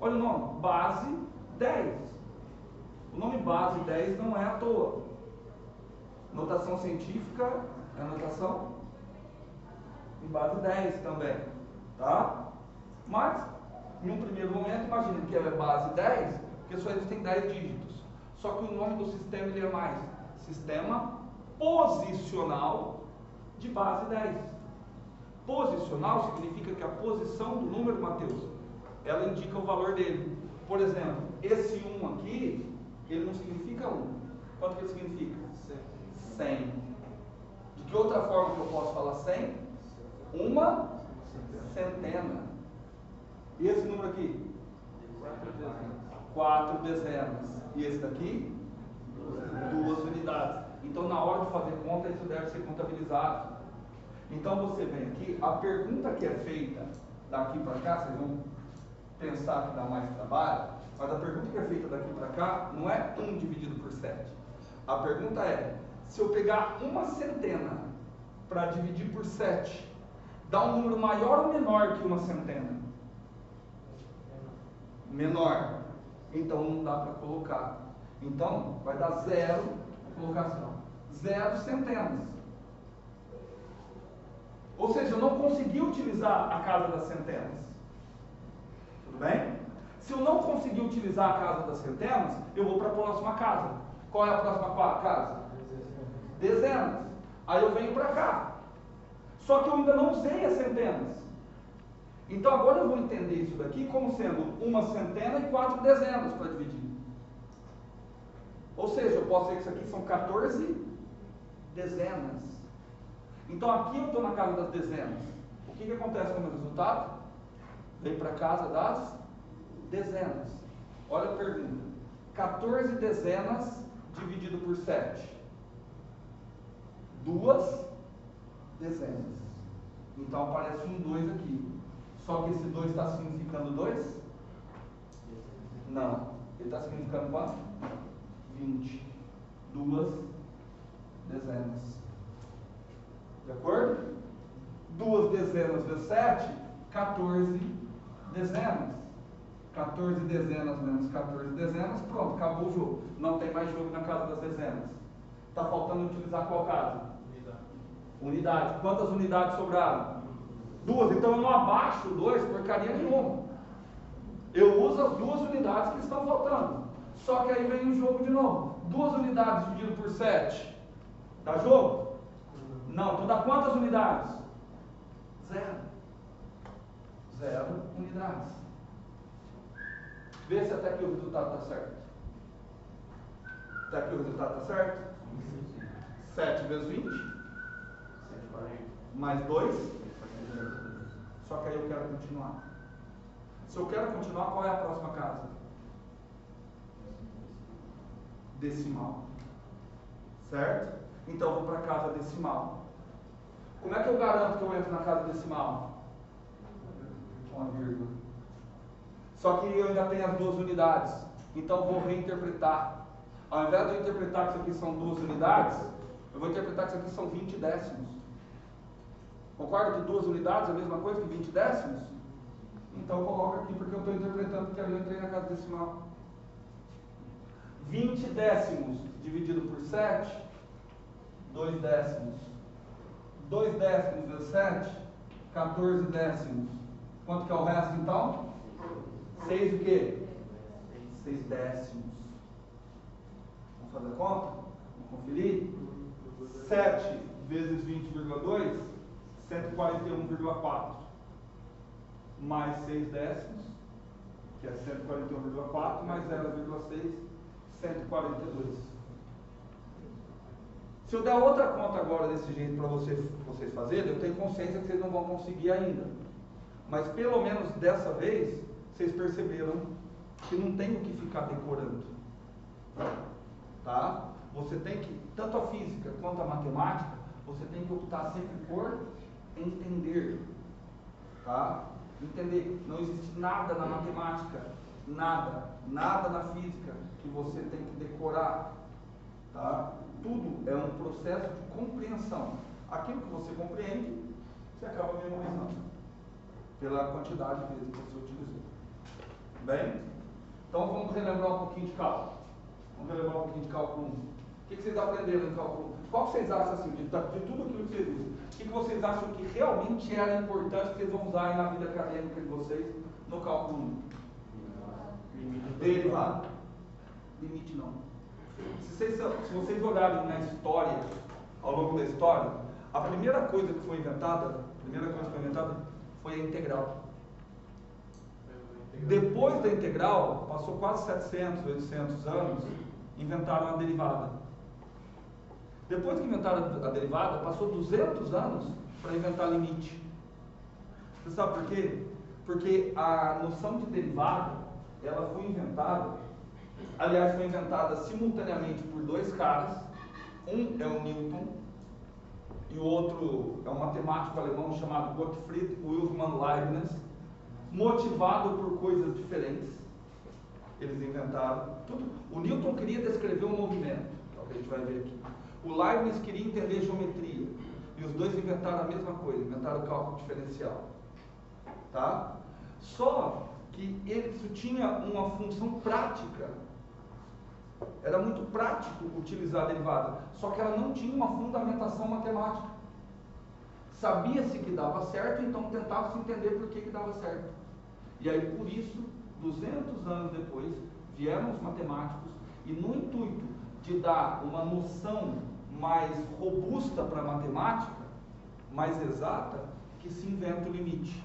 Olha o nome, base 10. O nome base 10 não é à toa. Notação científica é a notação em base 10 também, tá? Mas, em um primeiro momento, imagina que ela é base 10, porque só existem 10 dígitos. Só que o nome do sistema ele é mais sistema posicional de base 10. Posicional significa que a posição do número, Mateus, ela indica o valor dele. Por exemplo, esse 1 aqui, ele não significa 1. Quanto que ele significa? 100. De que outra forma que eu posso falar 100? Uma centena. E esse número aqui? 4 dezenas. E esse daqui? 2 unidades. Então, na hora de fazer conta, isso deve ser contabilizado. Então, você vem aqui, a pergunta que é feita daqui para cá, vocês vão pensar que dá mais trabalho, mas a pergunta que é feita daqui para cá não é 1 dividido por 7. A pergunta é, se eu pegar uma centena para dividir por 7, dá um número maior ou menor que uma centena? Menor. Então não dá para colocar. Então vai dar 0, vou colocar assim, 0 centenas. Ou seja, eu não consegui utilizar a casa das centenas. Tudo bem? Se eu não conseguir utilizar a casa das centenas, eu vou para a próxima casa. Qual é a próxima casa? Dezenas. Aí eu venho para cá. Só que eu ainda não usei as centenas. Então agora eu vou entender isso daqui como sendo uma centena e 4 dezenas para dividir. Ou seja, eu posso dizer que isso aqui são 14 dezenas. Então aqui eu estou na casa das dezenas. O que acontece com o meu resultado? Vem para a casa das dezenas. Olha a pergunta. 14 dezenas dividido por 7. 2 dezenas. Então aparece um 2 aqui. Só que esse 2 está significando 2? Não. Ele está significando quanto? 20. 2 dezenas. De acordo? 2 dezenas vezes 7, 14 dezenas. 14 dezenas menos 14 dezenas, pronto, acabou o jogo. Não tem mais jogo na casa das dezenas. Está faltando utilizar qual casa? Unidade. Quantas unidades sobraram? 2. Então eu não abaixo 2 porcaria nenhuma. Eu uso as 2 unidades que estão faltando. Só que aí vem o jogo de novo. 2 unidades dividido por 7. Dá jogo? Não. Então dá quantas unidades? 0. 0 unidades. Vê se até aqui o resultado está certo. Até aqui o resultado está certo? 7 vezes 20. 140. Mais 2. Só que aí eu quero continuar. Se eu quero continuar, qual é a próxima casa? Decimal. Certo? Então eu vou para a casa decimal. Como é que eu garanto que eu entro na casa decimal? Com a vírgula. Só que eu ainda tenho as 2 unidades. Então eu vou reinterpretar. Ao invés de eu interpretar que isso aqui são 2 unidades, eu vou interpretar que isso aqui são 20 décimos. Concorda que 2 unidades é a mesma coisa que 20 décimos? Então coloca aqui porque eu estou interpretando que ali eu entrei na casa decimal. 20 décimos dividido por 7, 2 décimos. 2 décimos vezes 7, 14 décimos. Quanto que é o resto então? 6 o quê? 6 décimos. Vamos fazer a conta? Vamos conferir? 7 vezes 20,2, 141,4. Mais 6 décimos, que é 141,4, mais 0,6, 142. Se eu der outra conta agora desse jeito para vocês fazerem, eu tenho consciência que vocês não vão conseguir ainda. Mas pelo menos dessa vez, vocês perceberam que não tem o que ficar decorando. Tá? Você tem que, tanto a física quanto a matemática, você tem que optar sempre por entender. Tá? Entender. Não existe nada na matemática, nada na física que você tem que decorar. Tá? Tudo é um processo de compreensão. Aquilo que você compreende, você acaba memorizando. pela quantidade de vezes que você utilizou. Bem? Então vamos relembrar um pouquinho de cálculo. Vamos relembrar um pouquinho de cálculo 1. O que vocês aprenderam em cálculo 1? Qual que vocês acham, assim, de tudo aquilo que vocês viram? O que vocês acham que realmente era importante que vocês vão usar aí na vida acadêmica de vocês no cálculo 1? Derivada. Limite não. Se vocês olharem na história, ao longo da história, a primeira coisa que foi inventada foi a integral. Depois da integral, passou quase 700, 800 anos, inventaram a derivada. Depois que inventaram a derivada, passou 200 anos para inventar limite. Você sabe por quê? Porque a noção de derivada, ela foi inventada, aliás, foi inventada simultaneamente por dois caras. Um é o Newton e o outro é um matemático alemão chamado Gottfried Wilhelm Leibniz, motivado por coisas diferentes. Eles inventaram tudo. O Newton queria descrever um movimento, é o que a gente vai ver aqui. O Leibniz queria entender geometria. E os dois inventaram a mesma coisa, inventaram o cálculo diferencial. Tá? Só que isso tinha uma função prática. Era muito prático utilizar a derivada, só que ela não tinha uma fundamentação matemática. Sabia-se que dava certo, então tentava-se entender por que dava certo. E aí, por isso, 200 anos depois, vieram os matemáticos e, no intuito de dar uma noção mais robusta para a matemática, mais exata, que se inventa o limite.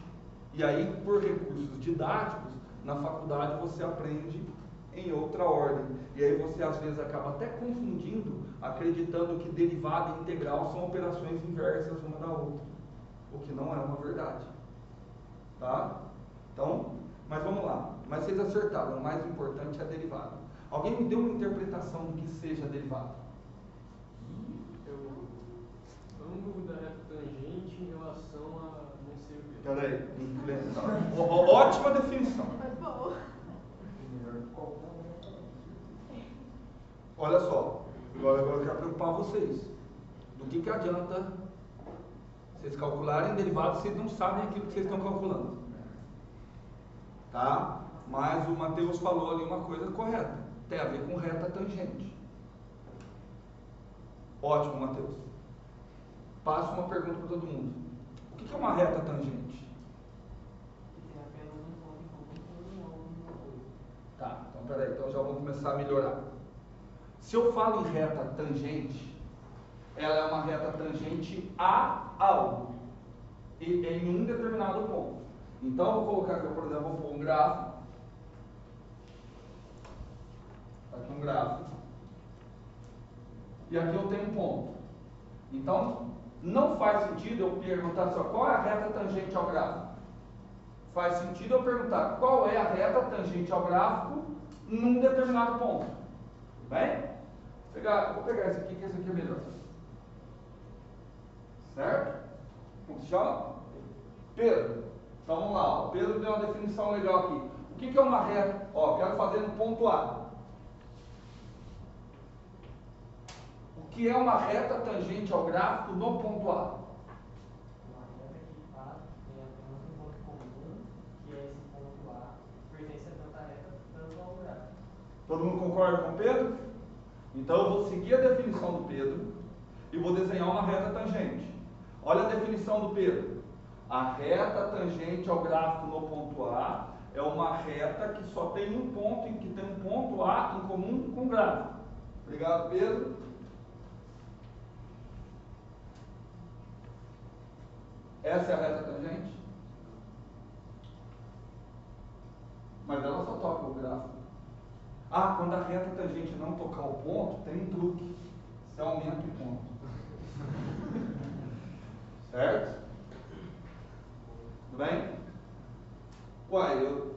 E aí, por recursos didáticos, na faculdade você aprende em outra ordem. E aí você às vezes acaba até confundindo, acreditando que derivada e integral são operações inversas uma da outra, o que não é uma verdade. Tá? Então, mas vamos lá. Mas vocês acertaram, o mais importante é a derivada. Alguém me deu uma interpretação do que seja a derivada? Ângulo da reta tangente em relação a não sei o quê. Peraí, ótima definição. Mas boa. Olha só, agora eu quero preocupar vocês. Do que adianta vocês calcularem derivados se vocês não sabem aquilo que vocês estão calculando? Tá? Mas o Matheus falou ali uma coisa correta. Tem a ver com reta tangente. Ótimo, Matheus. Passo uma pergunta para todo mundo. O que é uma reta tangente? Tem apenas um ponto em comum com uma coisa. Tá, então peraí, então já vamos começar a melhorar. Se eu falo em reta tangente, ela é uma reta tangente a algo, e em um determinado ponto. Então eu vou colocar aqui, por exemplo, vou pôr um gráfico. Aqui um gráfico. E aqui eu tenho um ponto. Então, não faz sentido eu perguntar só qual é a reta tangente ao gráfico. Faz sentido eu perguntar qual é a reta tangente ao gráfico num determinado ponto. Tudo bem? Vou pegar esse aqui, que esse aqui é melhor. Certo? Funciona? Pedro. Então vamos lá. O Pedro deu uma definição legal aqui. O que é uma reta? Ó, quero fazer no ponto A. O que é uma reta tangente ao gráfico no ponto A? Uma reta que tem apenas um ponto comum, que é esse ponto A, pertence a tanta reta, tanto ao gráfico. Todo mundo concorda com o Pedro? Então eu vou seguir a definição do Pedro e vou desenhar uma reta tangente. Olha a definição do Pedro. A reta tangente ao gráfico no ponto A é uma reta que só tem um ponto, que tem um ponto A em comum com o gráfico. Obrigado, Pedro. Essa é a reta tangente? Mas ela só toca o gráfico. Ah, quando a reta tangente não tocar o ponto, tem um truque. Você aumenta o ponto. Certo? Tudo bem? Uai, eu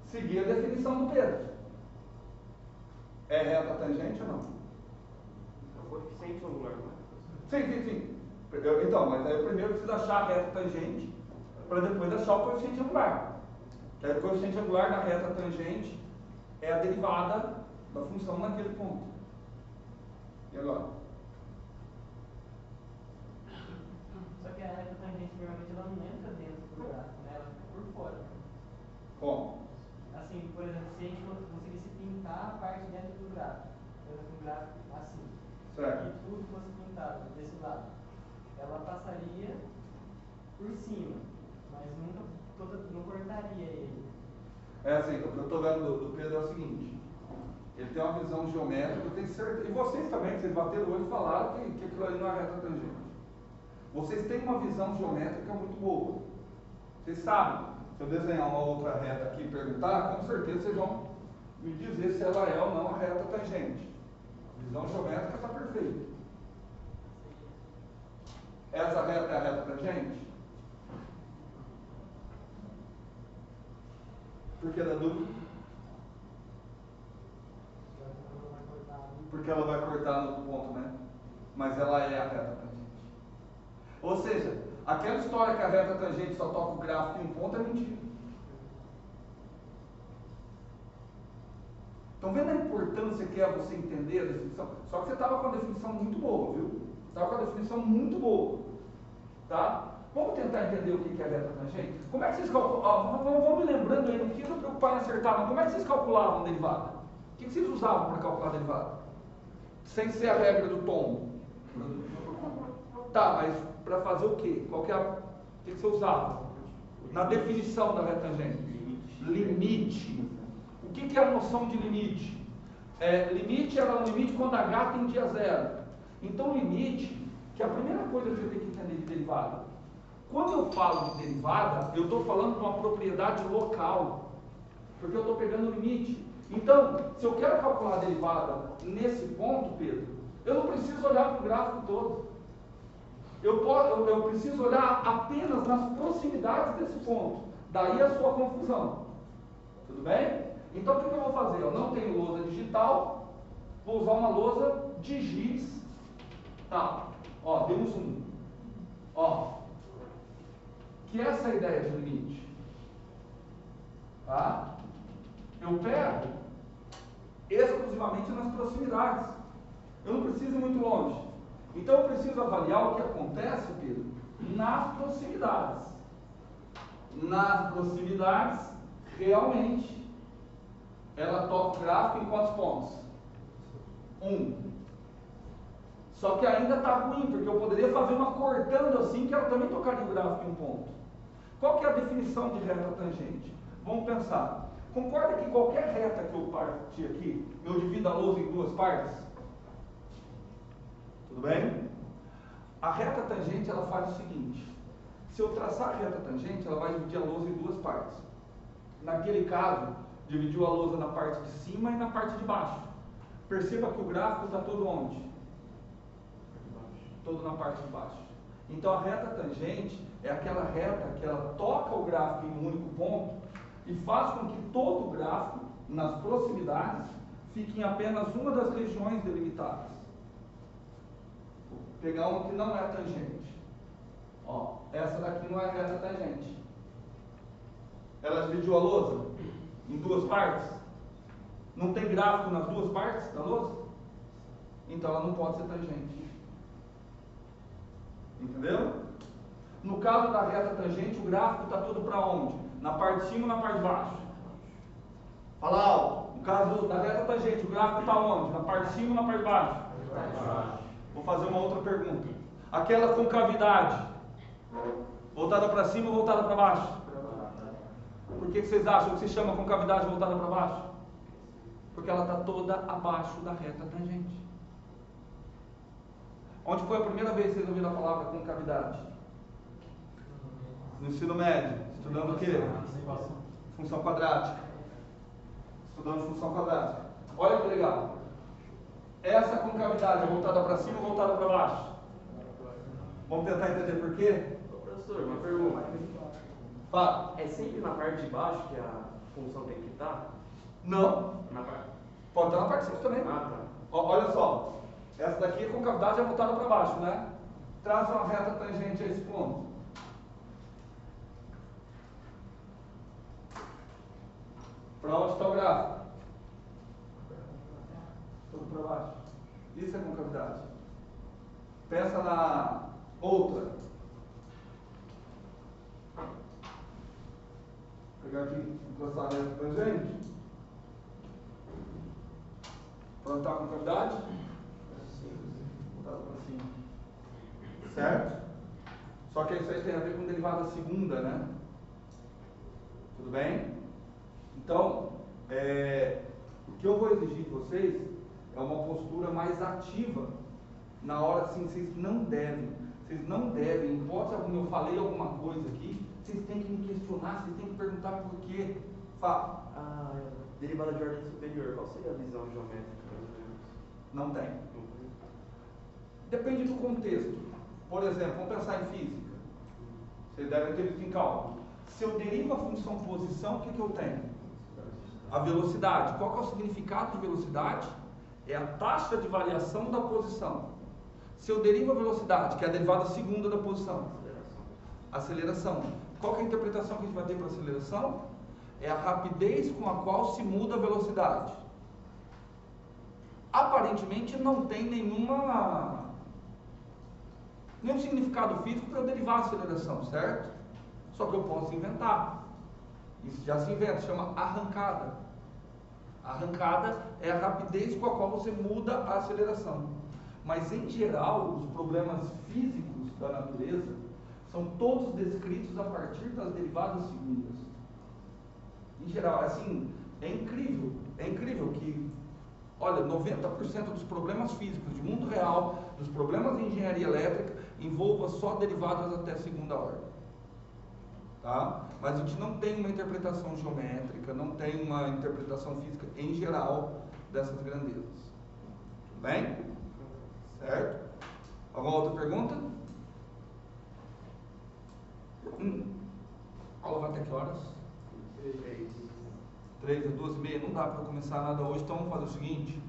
segui a definição do Pedro. É reta tangente ou não? É o coeficiente angular, não é? Sim. Então, mas aí eu primeiro preciso achar a reta tangente para depois achar o coeficiente angular. Que aí o coeficiente angular na reta tangente é a derivada da função naquele ponto. E agora? Só que a reta tangente normalmente ela não entra dentro do gráfico, né? Ela fica por fora. Como? Assim, por exemplo, se a gente conseguisse pintar a parte dentro do gráfico, por exemplo, um gráfico assim, Certo. e tudo fosse pintado desse lado, ela passaria por cima, mas não cortaria ele. É assim, o que eu estou vendo do Pedro é o seguinte, ele tem uma visão geométrica, eu tenho certeza, e vocês também, vocês bateram o olho e falaram que aquilo ali não é reta tangente. Vocês têm uma visão geométrica muito boa. Vocês sabem, se eu desenhar uma outra reta aqui e perguntar, com certeza vocês vão me dizer se ela é ou não a reta tangente. A visão geométrica está perfeita. Essa reta é a reta tangente? Por que da dúvida? Porque ela vai cortar no outro ponto, né? Mas ela é a reta tangente. Ou seja, aquela história que a reta tangente só toca o gráfico em um ponto é mentira. Estão vendo a importância que é você entender a definição? Só que você estava com a definição muito boa, viu? Estava com a definição muito boa. Tá? Vamos tentar entender o que é reta tangente? Como é que vocês calculavam? Vamos me lembrando aí, não precisa preocupar em acertar, mas como é que vocês calculavam derivada? O que vocês usavam para calcular derivada? Sem ser a regra do tom. Tá, mas para fazer o quê? O que você usava? Na definição da reta tangente? Limite. O que é a noção de limite? Limite era um limite quando H tendia a zero. Então, limite, que é a primeira coisa que você tem que entender de derivada. Quando eu falo de derivada, eu estou falando de uma propriedade local, porque eu estou pegando o limite. Então, se eu quero calcular a derivada nesse ponto, Pedro, eu não preciso olhar para o gráfico todo. Eu preciso olhar apenas nas proximidades desse ponto. Daí a sua confusão. Tudo bem? Então, o que eu vou fazer? Eu não tenho lousa digital, vou usar uma lousa de giz. Tá, ó, deu um zoom. Ó, que é essa ideia de limite? Tá? Eu pego exclusivamente nas proximidades. Eu não preciso ir muito longe. Então eu preciso avaliar o que acontece, Pedro, nas proximidades. Nas proximidades, realmente, ela toca o gráfico em quantos pontos? 1. Só que ainda está ruim, porque eu poderia fazer uma cortando assim, que ela também tocaria o gráfico em um ponto. Qual que é a definição de reta tangente? Vamos pensar. Concorda que qualquer reta que eu parti aqui, eu divido a lousa em duas partes? Tudo bem? A reta tangente, ela faz o seguinte. Se eu traçar a reta tangente, ela vai dividir a lousa em duas partes. Naquele caso, dividiu a lousa na parte de cima e na parte de baixo. Perceba que o gráfico está todo onde? Todo na parte de baixo. Então a reta tangente é aquela reta que ela toca o gráfico em um único ponto e faz com que todo o gráfico, nas proximidades, fique em apenas uma das regiões delimitadas. Vou pegar uma que não é tangente. Ó, essa daqui não é reta tangente. Ela dividiu a lousa em duas partes. Não tem gráfico nas duas partes da lousa? Então ela não pode ser tangente. Entendeu? No caso da reta tangente, o gráfico está todo para onde? Na parte de cima ou na parte de baixo? Fala alto. No caso da reta tangente, o gráfico está onde? Na parte de cima ou na parte de baixo? Vou fazer uma outra pergunta. Aquela concavidade, voltada para cima ou voltada para baixo? Por que vocês acham que se chama concavidade voltada para baixo? Porque ela está toda abaixo da reta tangente. Onde foi a primeira vez que vocês ouviram a palavra concavidade? No ensino médio. Estudando o quê? Função quadrática. Estudando função quadrática. Olha que legal. Essa concavidade é voltada para cima ou voltada para baixo? Vamos tentar entender por quê? Professor, uma pergunta. Fala. É sempre na parte de baixo que a função tem que estar? Não. Na parte... Pode estar na parte de cima também. Ah, tá. Olha só. Essa daqui, a concavidade é voltada para baixo, né? Traz uma reta tangente a esse ponto. Para onde está o gráfico? Todo para baixo. Isso é concavidade. Pensa na outra. pegar aqui, encostar a reta tangente. Pronto, tá com cavidade? Voltado para cima. Certo? Só que isso aí tem a ver com derivada segunda, né? Tudo bem? Então, o que eu vou exigir de vocês é uma postura mais ativa na hora, assim, vocês não devem, em hipótese alguma, eu falei alguma coisa aqui, vocês têm que me questionar, vocês têm que perguntar por quê. Fala. Derivada de ordem superior, qual seria a visão geométrica, mais ou menos? Não tem. Depende do contexto. Por exemplo, vamos pensar em física. Vocês devem ter visto em cálculo. Se eu derivo a função posição, o que eu tenho? A velocidade. Qual que é o significado de velocidade? É a taxa de variação da posição. Se eu derivo a velocidade, que é a derivada segunda da posição, aceleração. Qual que é a interpretação que a gente vai ter para aceleração? É a rapidez com a qual se muda a velocidade. Aparentemente não tem nenhum significado físico para eu derivar a aceleração, certo? Só que eu posso inventar. Isso já se inventa, chama arrancada. Arrancada é a rapidez com a qual você muda a aceleração. Mas em geral, os problemas físicos da natureza são todos descritos a partir das derivadas segundas. Em geral, assim, é incrível que, olha, 90% dos problemas físicos de mundo real, dos problemas de engenharia elétrica, envolva só derivadas até segunda ordem. Tá? Mas a gente não tem uma interpretação geométrica, não tem uma interpretação física em geral dessas grandezas. Tudo bem? Certo? Alguma outra pergunta? Aula vai até que horas? 3 a 2h30, não dá para começar nada hoje, então vamos fazer o seguinte.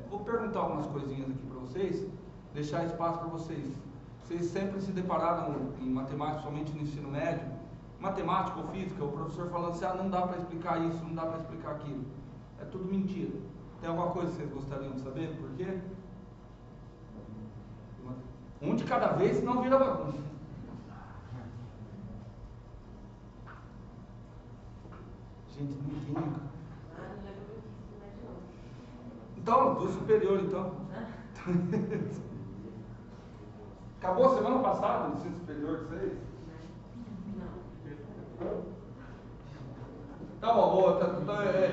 Vou perguntar algumas coisinhas aqui para vocês, deixar espaço para vocês. Vocês sempre se depararam em matemática, somente no ensino médio, matemática ou física, o professor falando assim, não dá para explicar isso, não dá para explicar aquilo. É tudo mentira. Tem alguma coisa que vocês gostariam de saber? Por quê? Um de cada vez, senão vira bagunça. Gente, não entendo. Não lembro muito disso, mas não. Então, do superior, então. Acabou a semana passada o ensino superior de vocês? Não. Tá bom,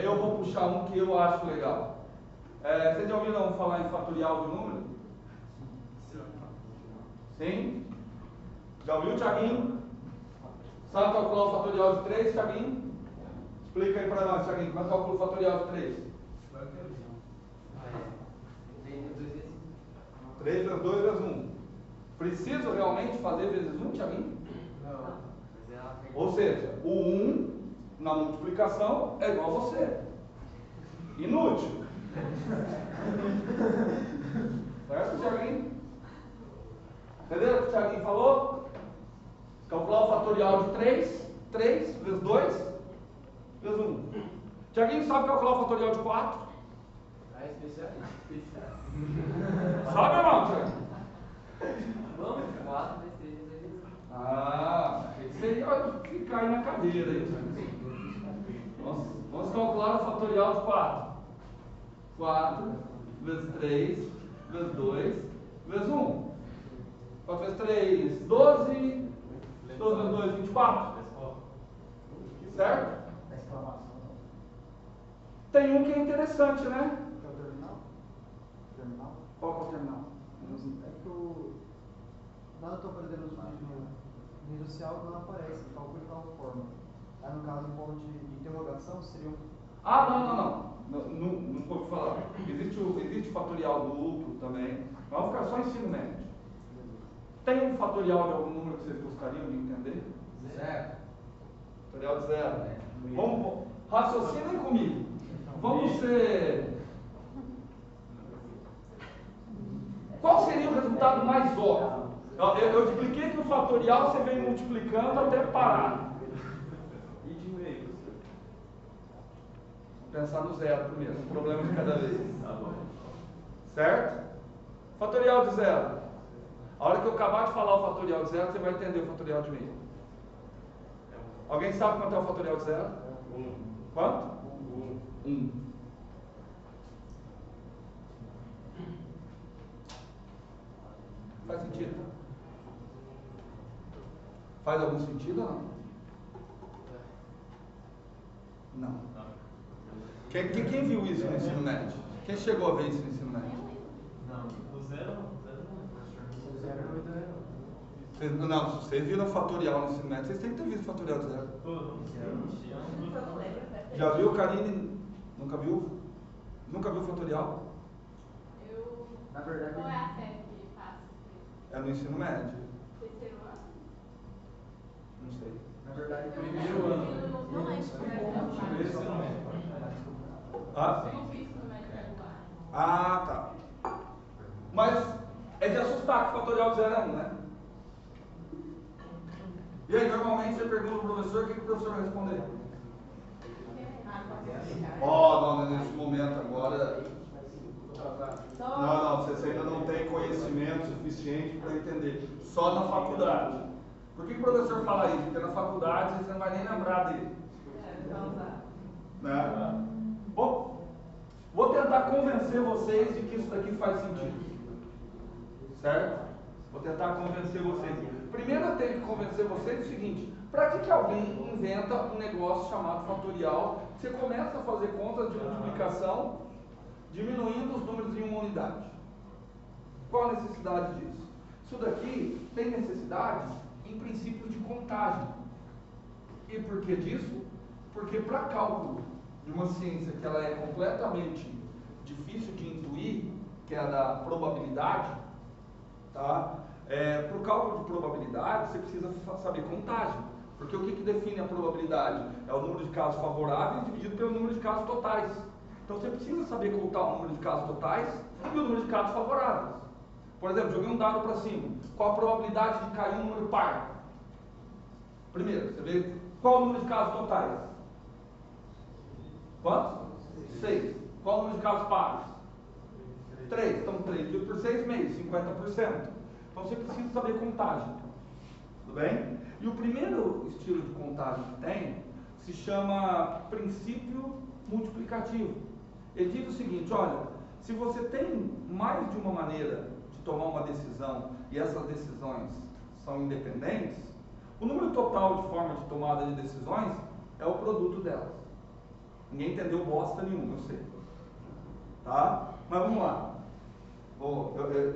eu vou puxar um que eu acho legal. Vocês já ouviram falar em fatorial de número? Sim? Já ouviu, Thiaguinho? Sabe calcular o fatorial de 3, Thiaguinho? Explica aí para nós, Thiaguinho, como é que calcula o fatorial de 3? 3 vezes 2 vezes 1. Preciso realmente fazer vezes 1, Thiaguinho? Não. Ou seja, o 1 na multiplicação é igual a você. Inútil. Certo, Thiaguinho? Entendeu o que o Thiaguinho falou? Calcular o fatorial de 3 vezes 2 vezes 1. Thiaguinho sabe calcular o fatorial de 4? Sabe ou não, Thiaguinho? Vamos, 4 vezes 3 vezes 1. Isso aí vai ficar aí na cadeira, hein, Thiaguinho? Vamos calcular o fatorial de 4. 4 vezes 3 vezes 2 vezes 1. 4 vezes 3, 12. 12 vezes 2, 24. Certo? Tem um que é interessante, né? Que é o terminal? Terminal? Qual que é o terminal? É que quando eu estou fazendo os vídeos no inicial não aparece, calcula de tal forma. Aí no caso, em ponto de interrogação, seria um. Não vou falar. Existe fatorial duplo também. Mas vamos ficar só em ensino médio. Tem um fatorial de algum número que vocês gostariam de entender? Zero. Fatorial de 0. Vamos, raciocinem comigo. Vamos ser. Qual seria o resultado mais óbvio? Eu expliquei que o fatorial você vem multiplicando até parar. E de meio? Vou pensar no zero primeiro, um problema de cada vez. Tá bom. Certo? Fatorial de 0. A hora que eu acabar de falar o fatorial de 0, você vai entender o fatorial de meio. Alguém sabe quanto é o fatorial de 0? Quanto? 1. Faz sentido? Faz algum sentido ou não? Não. Quem viu isso no ensino médio? Quem chegou a ver isso no ensino médio? Não, o zero não, Não, se vocês viram fatorial no ensino médio, vocês têm que ter visto fatorial de 0. Já viu, Karine? Nunca viu? Nunca viu fatorial? Na verdade, Qual é a série que passa? É no ensino médio. Terceiro ano? Não sei. na verdade, Primeiro ano. Não é ensino médio regular. Ah? Eu não fiz ensino médio regular. Ah, tá. Mas é de assustar que o fatorial de 0 é 1, né? E aí, normalmente você pergunta pro professor, o que o professor vai responder? Ó, dona, nesse momento agora. Não, você ainda não tem conhecimento suficiente para entender. Só na faculdade. Por que o professor fala isso? Porque na faculdade você não vai nem lembrar dele. Né? Bom, vou tentar convencer vocês de que isso daqui faz sentido. Certo? Vou tentar convencer vocês. Primeiro eu tenho que convencer vocês do seguinte: para que alguém inventa um negócio chamado fatorial? Você começa a fazer contas de multiplicação diminuindo os números em uma unidade. Qual a necessidade disso? Isso daqui tem necessidade em princípios de contagem. E por que disso? Porque para cálculo de uma ciência que ela é completamente difícil de intuir, que é a da probabilidade, tá? Para o cálculo de probabilidade, você precisa saber contagem. Porque o que define a probabilidade? É o número de casos favoráveis dividido pelo número de casos totais. Então você precisa saber contar o número de casos totais e o número de casos favoráveis. Por exemplo, joguei um dado para cima. Qual a probabilidade de cair um número par? Primeiro, você vê qual o número de casos totais? Quantos? 6. Qual o número de casos pares? 3. Então 3 dividido por 6, meio, 50%. Então você precisa saber contagem. Tudo bem? E o primeiro estilo de contagem que tem se chama princípio multiplicativo. Ele diz o seguinte: olha, se você tem mais de uma maneira de tomar uma decisão e essas decisões são independentes, o número total de formas de tomada de decisões é o produto delas. Ninguém entendeu bosta nenhuma, eu sei. Tá? Mas vamos lá.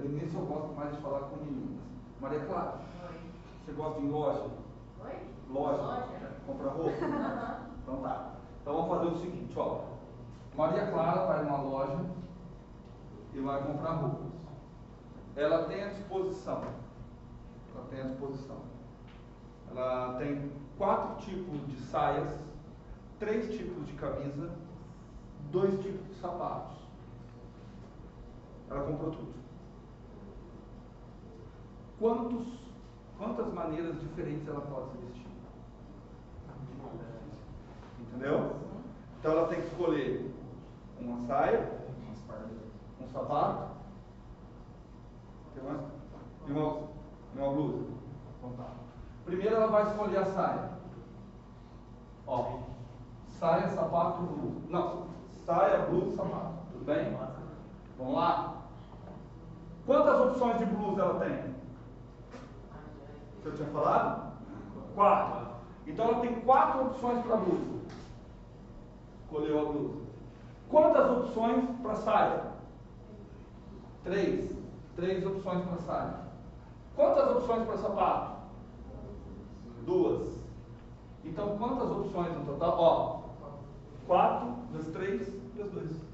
Nisso eu gosto mais de falar com meninas. Maria Clara, você gosta de ir em loja? Oi? Loja? Comprar roupa? Então tá. Então vamos fazer o seguinte, ó. Maria Clara vai numa loja e vai comprar roupas. Ela tem à disposição. Ela tem 4 tipos de saias, 3 tipos de camisa, 2 tipos de sapatos. Ela comprou tudo. Quantas maneiras diferentes ela pode se vestir? Entendeu? Então ela tem que escolher uma saia, um sapato, e uma blusa. Então tá. Primeiro ela vai escolher a saia. Ó, saia, sapato, blusa. Não, saia, blusa, sapato. Tudo bem? Vamos lá? Quantas opções de blusa ela tem? Que eu tinha falado? 4. Então ela tem 4 opções para blusa. Escolheu a blusa. Quantas opções para saia? 3. 3 opções para saia. Quantas opções para sapato? 2. Então quantas opções no total? Ó, 4 vezes 3 vezes 2.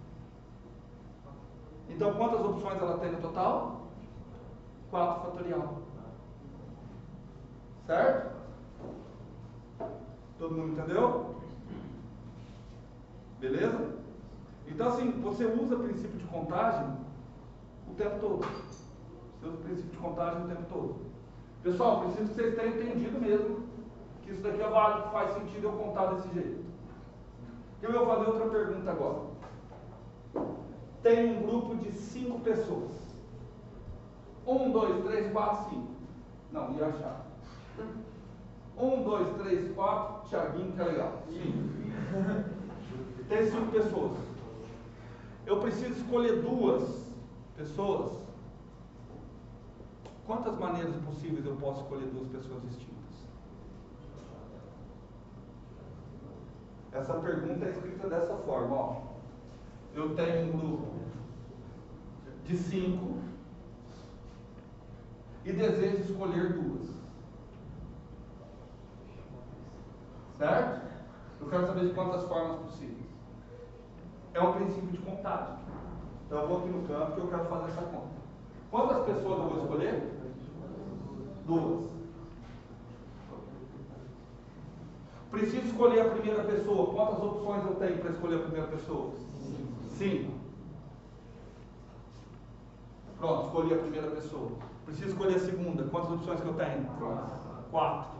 Então quantas opções ela tem no total? 4 fatorial. Certo? Todo mundo entendeu? Beleza? Então assim, você usa princípio de contagem o tempo todo. Você usa o princípio de contagem o tempo todo. Pessoal, preciso que vocês tenham entendido mesmo que isso daqui é válido, faz sentido eu contar desse jeito. Eu vou fazer outra pergunta agora. Tem um grupo de 5 pessoas. 1, 2, 3, 4, 5. Não, ia achar. 1, 2, 3, 4, Thiaguinho, que é legal. 5. Tem 5 pessoas. Eu preciso escolher 2 pessoas. Quantas maneiras possíveis eu posso escolher 2 pessoas distintas? Essa pergunta é escrita dessa forma, ó. Eu tenho um grupo de 5 e desejo escolher 2. Certo? Eu quero saber de quantas formas possíveis. É um princípio de contagem. Então eu vou aqui no campo que eu quero fazer essa conta. Quantas pessoas eu vou escolher? 2. Preciso escolher a primeira pessoa. Quantas opções eu tenho para escolher a primeira pessoa? 5. Pronto, escolhi a primeira pessoa. Preciso escolher a segunda. Quantas opções que eu tenho? 4.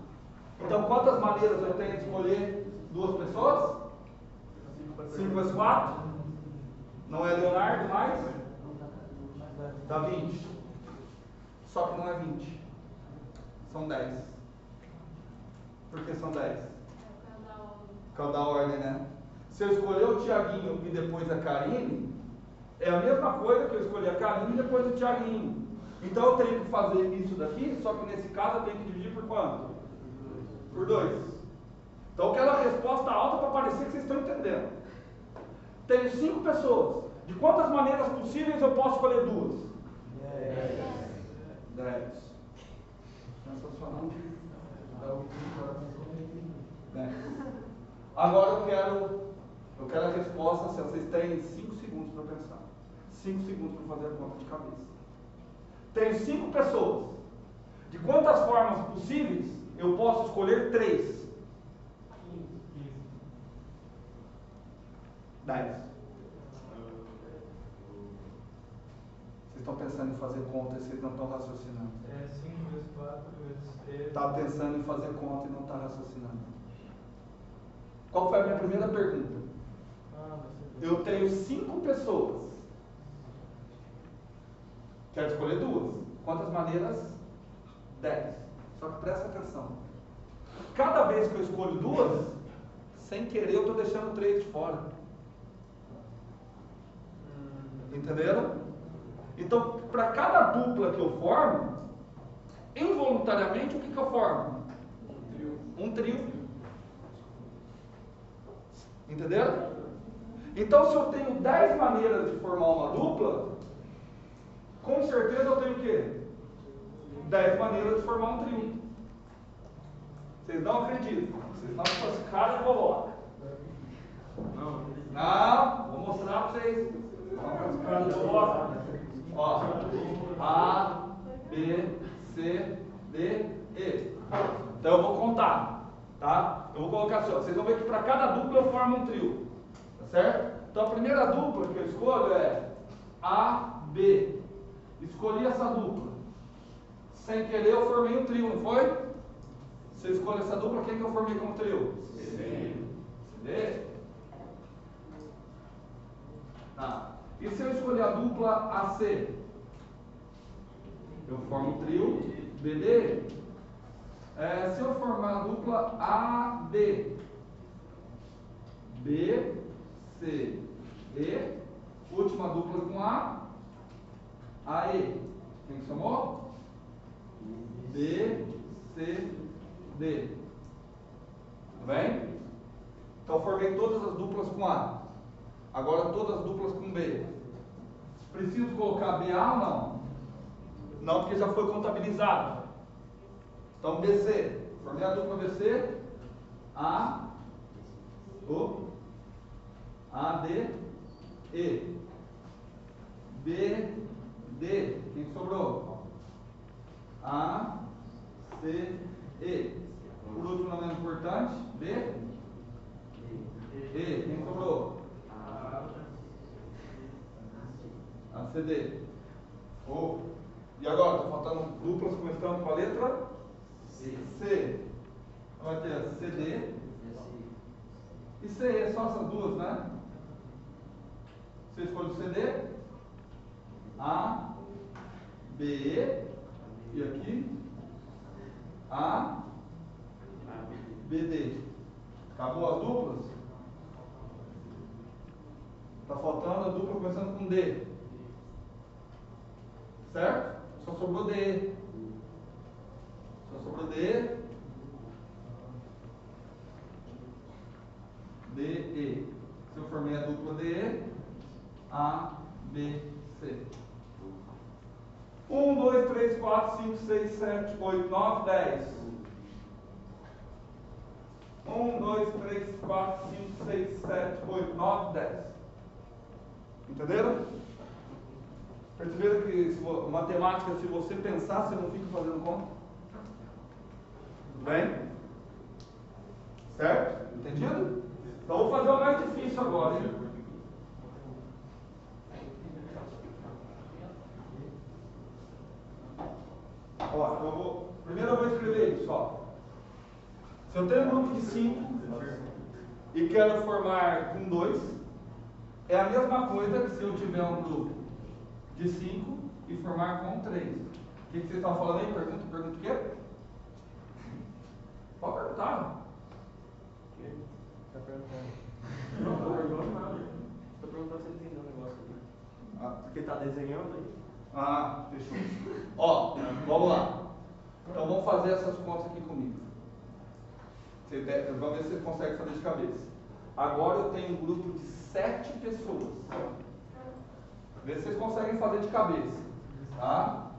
Então, quantas maneiras eu tenho de escolher 2 pessoas? 5 vezes 4? Não é Leonardo mais? Dá 20. Só que não é 20. São 10. Por que são 10? Por causa da ordem, né? Se eu escolher o Thiaguinho e depois a Karine, é a mesma coisa que eu escolher a Karine e depois o Thiaguinho. Então eu tenho que fazer isso daqui, só que nesse caso eu tenho que dividir por quanto? Por 2. Então eu quero a resposta alta para parecer que vocês estão entendendo. Tenho 5 pessoas. De quantas maneiras possíveis eu posso escolher 2? 10. Sensacional. 10. Agora eu quero a resposta, se vocês têm 5 segundos para pensar. 5 segundos para fazer a conta de cabeça. Tenho 5 pessoas. De quantas formas possíveis eu posso escolher 3? 10. Vocês estão pensando em fazer conta e vocês não estão raciocinando. 5 vezes 4 vezes 3. Está pensando em fazer conta e não está raciocinando. Qual foi a minha primeira pergunta? Eu tenho 5 pessoas. Quero escolher 2. Quantas maneiras? 10. Só que presta atenção. Cada vez que eu escolho 2, sem querer eu estou deixando 3 de fora. Entenderam? Então, para cada dupla que eu formo, involuntariamente, o que eu formo? Um trio. Entenderam? Então, se eu tenho 10 maneiras de formar uma dupla, com certeza eu tenho o quê? 10 maneiras de formar um trio. Vocês não acreditam. Vocês não fazem cara e colocam. Não, vou mostrar para vocês. Ó, A, B, C, D, E. Então eu vou contar, tá? Eu vou colocar assim, ó. Vocês vão ver que para cada dupla eu formo um trio, tá certo? Então a primeira dupla que eu escolho é A, B. Escolhi essa dupla. Sem querer eu formei um trio, não foi? Se eu escolho essa dupla, quem que eu formei como trio? C. D. Tá. E se eu escolher a dupla AC? Eu formo o trio BD. Se eu formar a dupla AD, B, C, D, última dupla com A, AE. Quem somou? B, C, D. Tudo bem? Então formei todas as duplas com A. Agora todas as duplas com B. Preciso colocar BA ou não? Não, porque já foi contabilizado. Então BC. Formei a dupla BC. A, O, AD, E. B, D. Quem sobrou? A, C, E. Por último, não menos importante, B, E. Quem sobrou? ACD. E agora? Está faltando duplas começando com a letra C. Então vai ter CD e CE, só essas duas, né? Você escolhe o CD, A, B, e aqui A, BD. Acabou as duplas? Está faltando a dupla começando com D. Certo? Só sobrou D. Só sobrou D. DE. Se eu formei a dupla DE, A, B, C. 1, 2, 3, 4, 5, 6, 7, 8, 9, 10. 1, 2, 3, 4, 5, 6, 7, 8, 9, 10. Entenderam? Perceberam que matemática, se você pensar, você não fica fazendo conta? Tudo bem? Certo? Entendido? Então vou fazer o mais difícil agora, hein? Ó, primeiro eu vou escrever isso, ó. Se eu tenho um grupo de 5 e quero formar com 2, é a mesma coisa que se eu tiver um grupo de 5 e formar com 3. O que vocês estão falando aí? Pergunta o quê? Pode perguntar. Tá perguntando. Não, tô perguntando nada. Tô perguntando se ele entendeu o negócio aqui. Porque tá desenhando aí. Ah, fechou. Ó, vamos lá. Então vamos fazer essas contas aqui comigo. Vamos ver se você consegue fazer de cabeça. Agora eu tenho um grupo de 7 pessoas. Vê se vocês conseguem fazer de cabeça. Tá?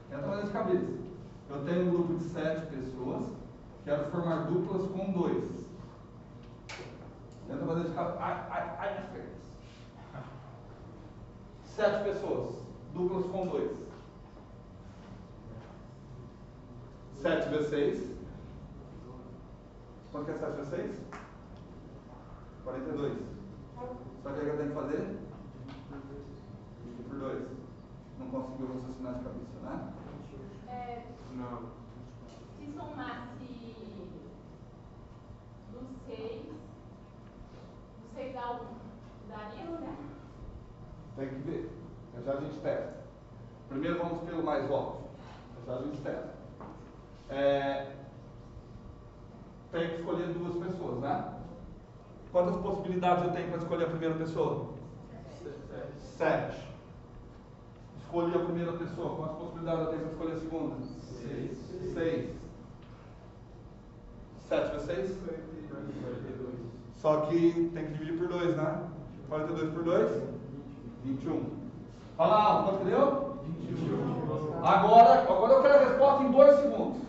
Tenta fazer de cabeça. Eu tenho um grupo de 7 pessoas. Quero formar duplas com 2. Tenta fazer de cabeça. Ai, minhas pernas. 7 pessoas. Duplas com 2. 7 vezes 6. Quanto que é 7 vezes 6? 42. Só que o que eu tenho que fazer? Dividir por 2. Não conseguiu raciocinar de cabeça, né? Não. Se somasse do 6 a 1, daria, né? Tem que ver. Já a gente testa. Primeiro vamos pelo mais óbvio. Já a gente testa. Tem que escolher 2 pessoas, né? Quantas possibilidades eu tenho para escolher a primeira pessoa? 7. Escolhi a primeira pessoa. Quantas possibilidades eu tenho para escolher a segunda? 6. 7 vezes 6? 42. Só que tem que dividir por 2, né? 42 por 2? 21. Fala alto, quanto que deu? 21. Agora eu quero a resposta em 2 segundos.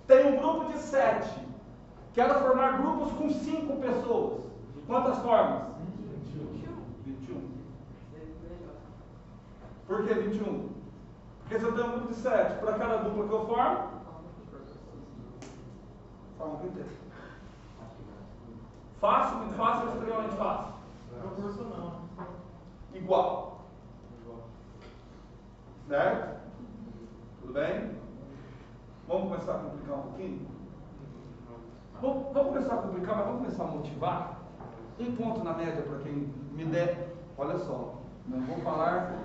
Tem um grupo de 7. Quero formar grupos com 5 pessoas. Quantas formas? 21. Por que 21? Porque se eu tenho um grupo de 7, para cada dupla que eu formo, forma o inteiro. Fácil, muito fácil, extremamente fácil. Proporcional. Igual. Certo? Tudo bem? Vamos começar a complicar um pouquinho? Vamos começar a complicar, mas vamos começar a motivar? Um ponto na média para quem me der. Olha só, não vou falar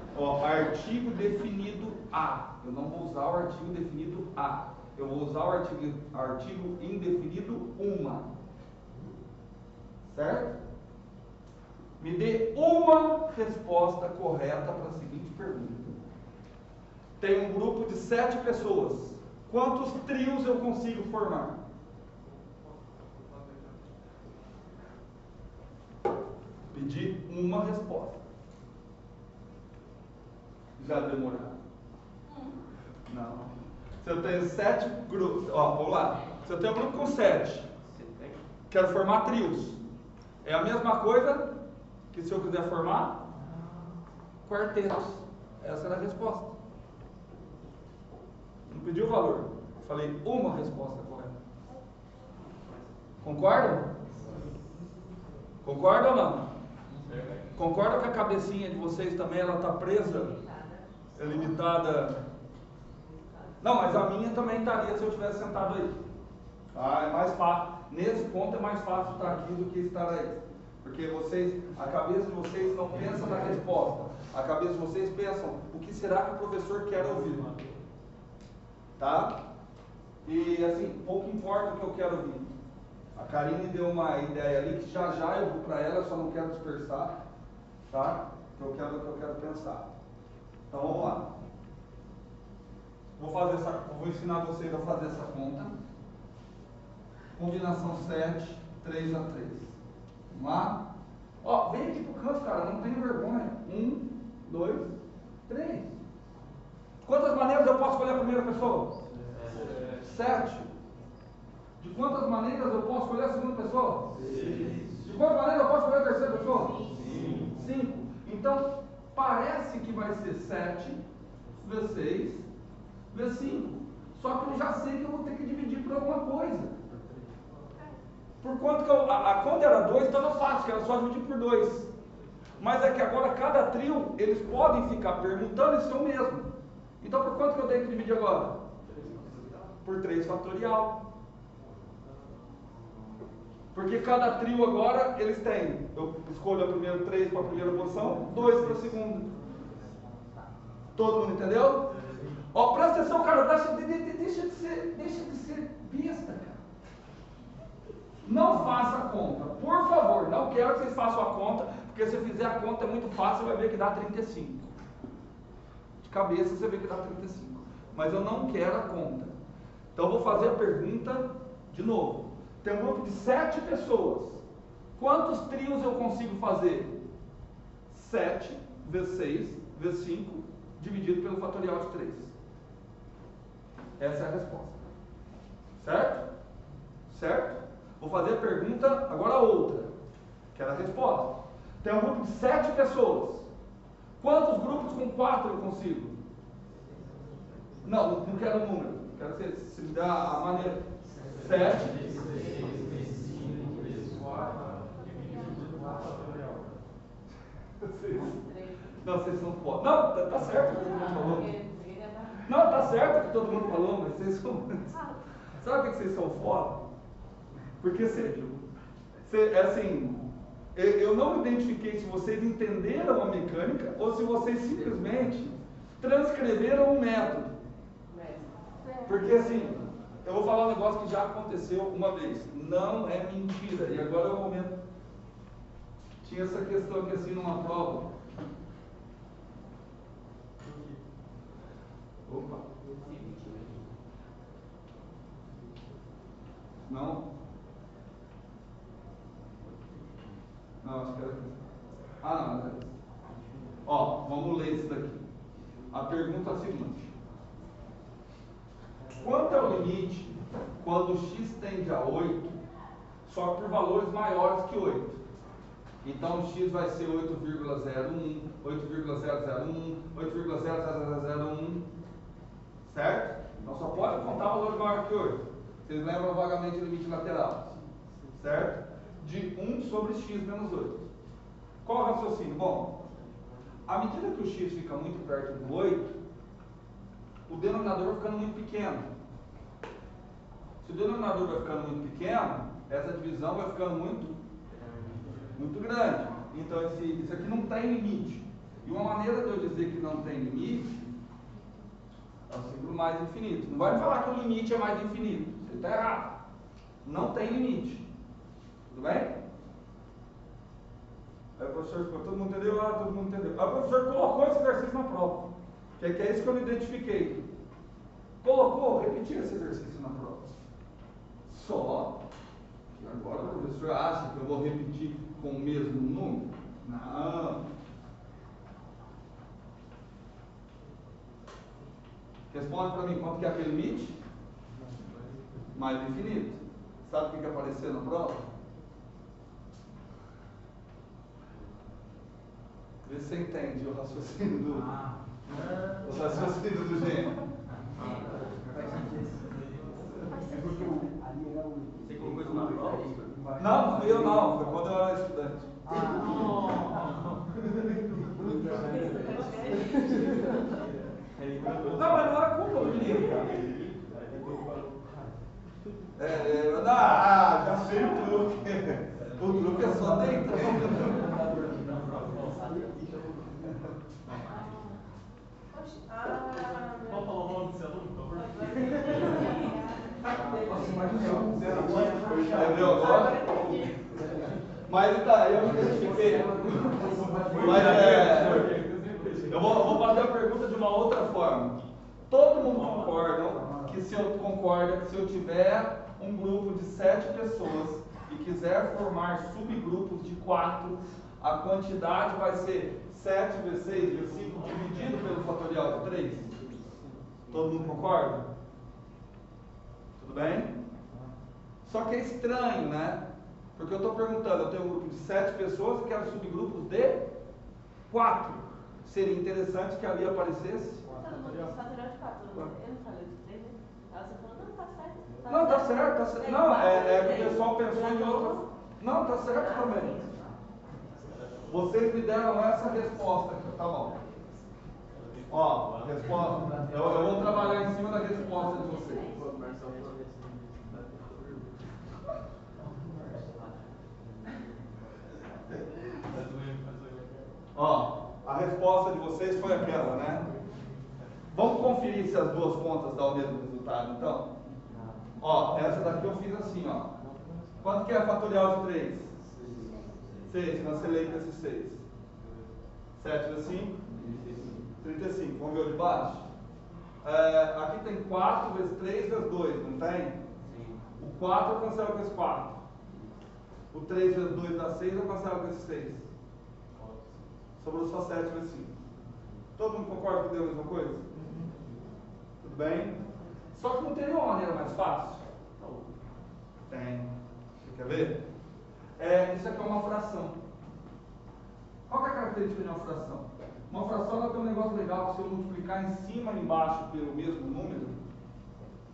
artigo definido A. Eu não vou usar o artigo definido A. Eu vou usar o artigo indefinido uma. Certo? Me dê uma resposta correta para a seguinte pergunta. Tem um grupo de 7 pessoas. Quantos trios eu consigo formar? Pedi uma resposta. Já demorou? Não. Se eu tenho 7 grupos, vamos lá. Se eu tenho um grupo com 7, quero formar trios. É a mesma coisa que se eu quiser formar quartetos. Essa era a resposta. Não pedi o valor. Falei uma resposta correta. Concordam? Concordam ou não? Concordam que a cabecinha de vocês também ela está presa? É limitada? Não, mas a minha também estaria se eu tivesse sentado aí. É mais fácil. Nesse ponto é mais fácil estar aqui do que estar aí. Porque a cabeça de vocês não pensa na resposta. A cabeça de vocês pensam, o que será que o professor quer ouvir? Tá? E assim, pouco importa o que eu quero ouvir. A Karine deu uma ideia ali que já já eu vou para ela, eu só não quero dispersar, tá? Que eu quero pensar. Então vamos lá. Vou ensinar vocês a fazer essa conta. Combinação 7, 3 a 3. Vamos lá? Ó, vem aqui pro canto, cara, não tenha vergonha. 1, 2, 3. Quantas maneiras eu posso escolher a primeira pessoa? 7. De quantas maneiras eu posso escolher a segunda pessoa? 6. De quantas maneiras eu posso escolher a terceira pessoa? 5. Então, parece que vai ser 7 vezes 6 vezes 5. Só que eu já sei que eu vou ter que dividir por alguma coisa. Por quanto que a conta era 2, estava fácil, que era só dividir por 2. Mas é que agora cada trio, eles podem ficar perguntando e ser o mesmo. Então por quanto que eu tenho que dividir agora? Por 3 fatorial. Porque cada trio agora, eles têm, eu escolho a primeira 3 para a primeira posição, 2 para a segunda. Todo mundo entendeu? Ó, presta atenção, cara, deixa de ser besta, cara. Não faça a conta, por favor, não quero que vocês façam a conta, porque se fizer a conta é muito fácil, você vai ver que dá 35. De cabeça você vê que dá 35. Mas eu não quero a conta. Então eu vou fazer a pergunta de novo. Tem um grupo de 7 pessoas. Quantos trios eu consigo fazer? 7 vezes 6 vezes 5, dividido pelo fatorial de 3. Essa é a resposta. Certo? Certo? Vou fazer a pergunta, agora outra, que era a resposta. Tem um grupo de 7 pessoas. Quantos grupos com 4 eu consigo? Não quero o número. Quero que você me dê a maneira. 7 vezes 5 vezes 4 dividido por 4 fatorial. Não, vocês não podem. Não, tá certo o que todo mundo falou. Não, tá certo o que todo mundo falou, mas vocês são. Sabe o que vocês são foda? Porque assim, eu não identifiquei se vocês entenderam a mecânica ou se vocês simplesmente transcreveram um método. Porque assim, eu vou falar um negócio que já aconteceu uma vez. Não é mentira. E agora é o momento. Tinha essa questão aqui assim numa prova. Opa. Não? Não, acho que era aqui. Ah, não, era isso. Ó, vamos ler isso daqui. A pergunta é a seguinte: quanto é o limite quando x tende a 8, só por valores maiores que 8? Então, x vai ser 8,01, 8,001, 8,00001, certo? Então, só pode contar valores maiores que 8. Vocês lembram vagamente o limite lateral, certo? De 1 sobre x menos 8. Qual é o raciocínio? Bom, à medida que o x fica muito perto do 8, o denominador vai ficando muito pequeno. Se o denominador vai ficando muito pequeno, essa divisão vai ficando muito grande. Então, isso aqui não tem limite. E uma maneira de eu dizer que não tem limite é o símbolo mais infinito. Não vai me falar que o limite é mais infinito. Você está errado. Não tem limite. Tudo bem? Aí o professor ficou, todo mundo entendeu? Ah, todo mundo entendeu. Aí o professor colocou esse exercício na prova. Que é isso que eu não identifiquei. Colocou, repetiu esse exercício na prova. Só que agora o professor acha que eu vou repetir com o mesmo número? Não. Responde para mim, quanto que é aquele limite? Mais infinito. Sabe o que apareceu na prova? Vê se você entende o raciocínio do gênero. Você colocou isso na prova? Não, fui eu não, foi quando eu era estudante. Não, mas não era culpa do menino, cara. Já sei o truque. O truque é só dentro. Pode falar o nome do seu aluno, por favor? Entendeu agora? Mas tá, eu identifiquei. Mas eu vou fazer a pergunta de uma outra forma. Todo mundo concorda que se eu tiver um grupo de 7 pessoas e quiser formar subgrupos de 4, a quantidade vai ser 7 vezes 6 vezes 5 dividido pelo fatorial de 3? Todo mundo concorda? Tudo bem? Só que é estranho, né? Porque eu estou perguntando, eu tenho um grupo de 7 pessoas e quero subgrupos de 4. Seria interessante que ali aparecesse. Fatorial de 4. Eu não falei de 3, né? Você falou, não, tá certo. Não, tá certo, tá certo. Não, é que o pessoal pensou em outra. Não, tá certo também. Vocês me deram essa resposta aqui, tá bom. Ó, resposta. Eu vou trabalhar em cima da resposta de vocês. Ó, a resposta de vocês foi aquela, né? Vamos conferir se as duas contas dão o mesmo resultado, então? Ó, essa daqui eu fiz assim, ó. Quanto que é a fatorial de 3? 6, cancelei com esses 6. 7 vezes 5? 35. Vamos ver o de baixo? Aqui tem 4 vezes 3 vezes 2, não tem? O 4 eu cancelo com esse 4. O 3 vezes 2 dá 6, eu cancelo com esse 6. Sobrou só 7 vezes 5. Todo mundo concorda que deu a mesma coisa? Tudo bem? Só que não teria uma maneira mais fácil? Tem. Você quer ver? Isso aqui é uma fração. Qual que é a característica de uma fração? Uma fração ela tem um negócio legal, que se eu multiplicar em cima e embaixo pelo mesmo número,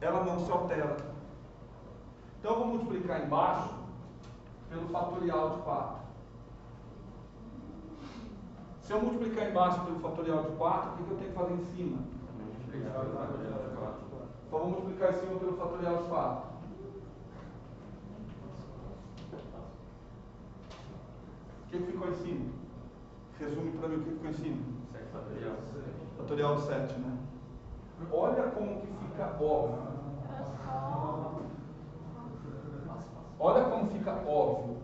ela não se altera. Então eu vou multiplicar embaixo pelo fatorial de 4. Se eu multiplicar embaixo pelo fatorial de 4, o que eu tenho que fazer em cima? Então vou multiplicar em cima pelo fatorial de 4. O que ficou em cima? Resume para mim o que ficou em cima. Fatorial de 7, né? Olha como que fica óbvio. Olha como fica óbvio.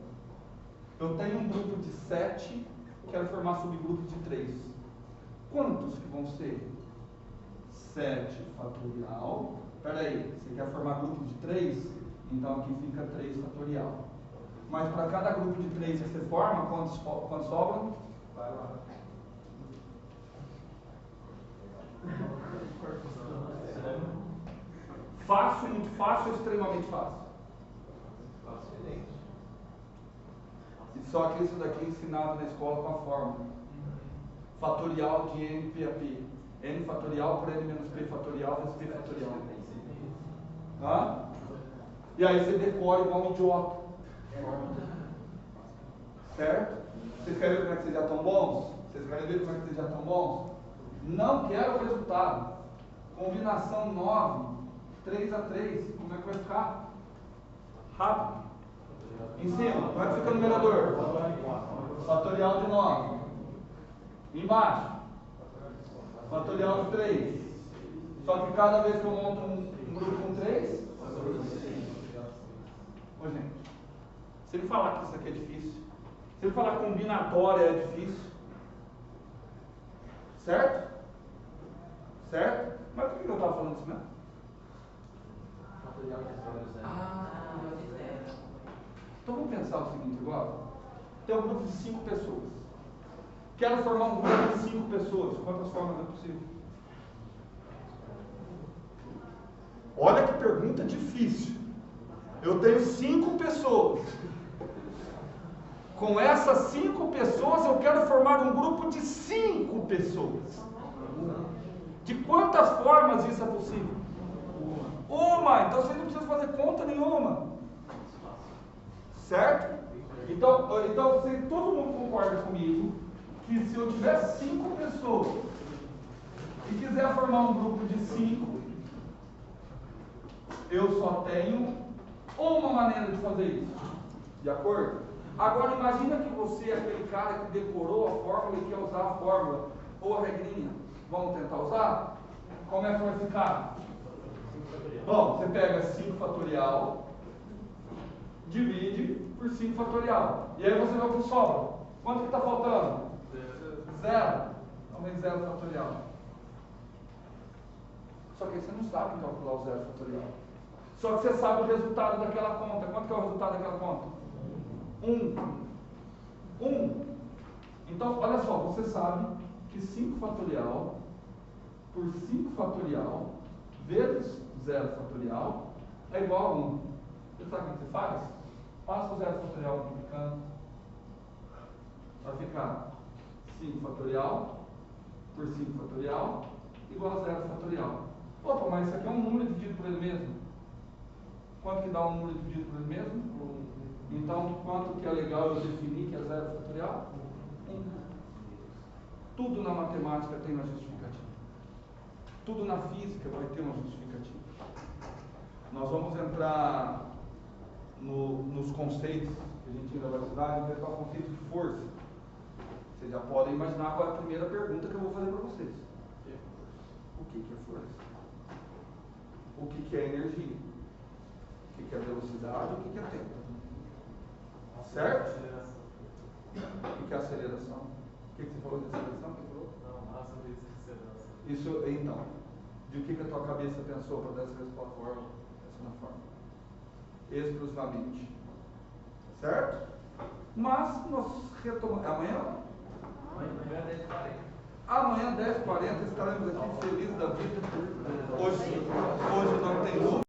Eu tenho um grupo de 7, quero formar subgrupos de 3. Quantos que vão ser? 7 fatorial. Espera aí, você quer formar grupo de 3? Então aqui fica 3 fatorial. Mas para cada grupo de 3 que você forma, quantos sobram? Vai lá. Fácil, muito fácil ou extremamente fácil? Só que isso daqui é ensinado na escola com a fórmula. Fatorial de n p a p. N fatorial por n menos p fatorial vezes p fatorial. Hã? E aí você decora igual um idiota. Certo? Vocês querem ver como é que vocês já estão bons? Vocês querem ver como é que vocês já estão bons? Não quero o resultado. Combinação 9, 3 a 3. Como é que vai ficar? Rápido. Em cima, como é que fica o numerador? Fatorial de 9. Embaixo, fatorial de 3. Só que cada vez que eu monto um grupo com 3, ô gente, se ele falar que isso aqui é difícil, se ele falar combinatória é difícil, certo? Certo? Mas por que eu estava falando isso mesmo? Então vamos pensar o seguinte agora. Tem um grupo de 5 pessoas. Quero formar um grupo de 5 pessoas. Quantas formas é possível? Olha que pergunta difícil. Eu tenho 5 pessoas. Com essas 5 pessoas eu quero formar um grupo de 5 pessoas. De quantas formas isso é possível? Uma. Então você não precisa fazer conta nenhuma. Certo? Então todo mundo concorda comigo que se eu tiver 5 pessoas e quiser formar um grupo de 5, eu só tenho uma maneira de fazer isso. De acordo? Agora imagina que você é aquele cara que decorou a fórmula e quer usar a fórmula ou a regrinha. Vamos tentar usar? Como é que vai ficar? Bom, você pega 5 fatorial, divide por 5 fatorial. E aí você vê o que sobra. Quanto que está faltando? 0. Então vem 0 fatorial. Só que aí você não sabe calcular o 0 fatorial. Só que você sabe o resultado daquela conta. Quanto que é o resultado daquela conta? 1. Então, olha só, você sabe que 5 fatorial por 5 fatorial vezes 0 fatorial é igual a 1. Você sabe o que você faz? Passa o 0 fatorial multiplicando. Vai ficar 5 fatorial por 5 fatorial igual a 0 fatorial. Opa, mas isso aqui é um número dividido por ele mesmo. Quanto que dá um número dividido por ele mesmo? Então, quanto que é legal eu definir que é 0 fatorial? 1. Tudo na matemática tem uma justificativa. Tudo na física vai ter uma justificativa. Nós vamos entrar nos conceitos que a gente ainda vai estudar, vai entrar o conceito de força. Vocês já podem imaginar qual é a primeira pergunta que eu vou fazer para vocês. O que é força? O que é energia? O que é velocidade? O que é tempo? Certo? O que é aceleração? O que você falou de aceleração? Não, massa disso, aceleração. Isso, então, de que a tua cabeça pensou para dar essa resposta dessa forma? Exclusivamente. Certo? Mas nós retomamos. Amanhã? Amanhã é 10h40. Amanhã, 10h40, estaremos aqui felizes da vida. Hoje não tem luz.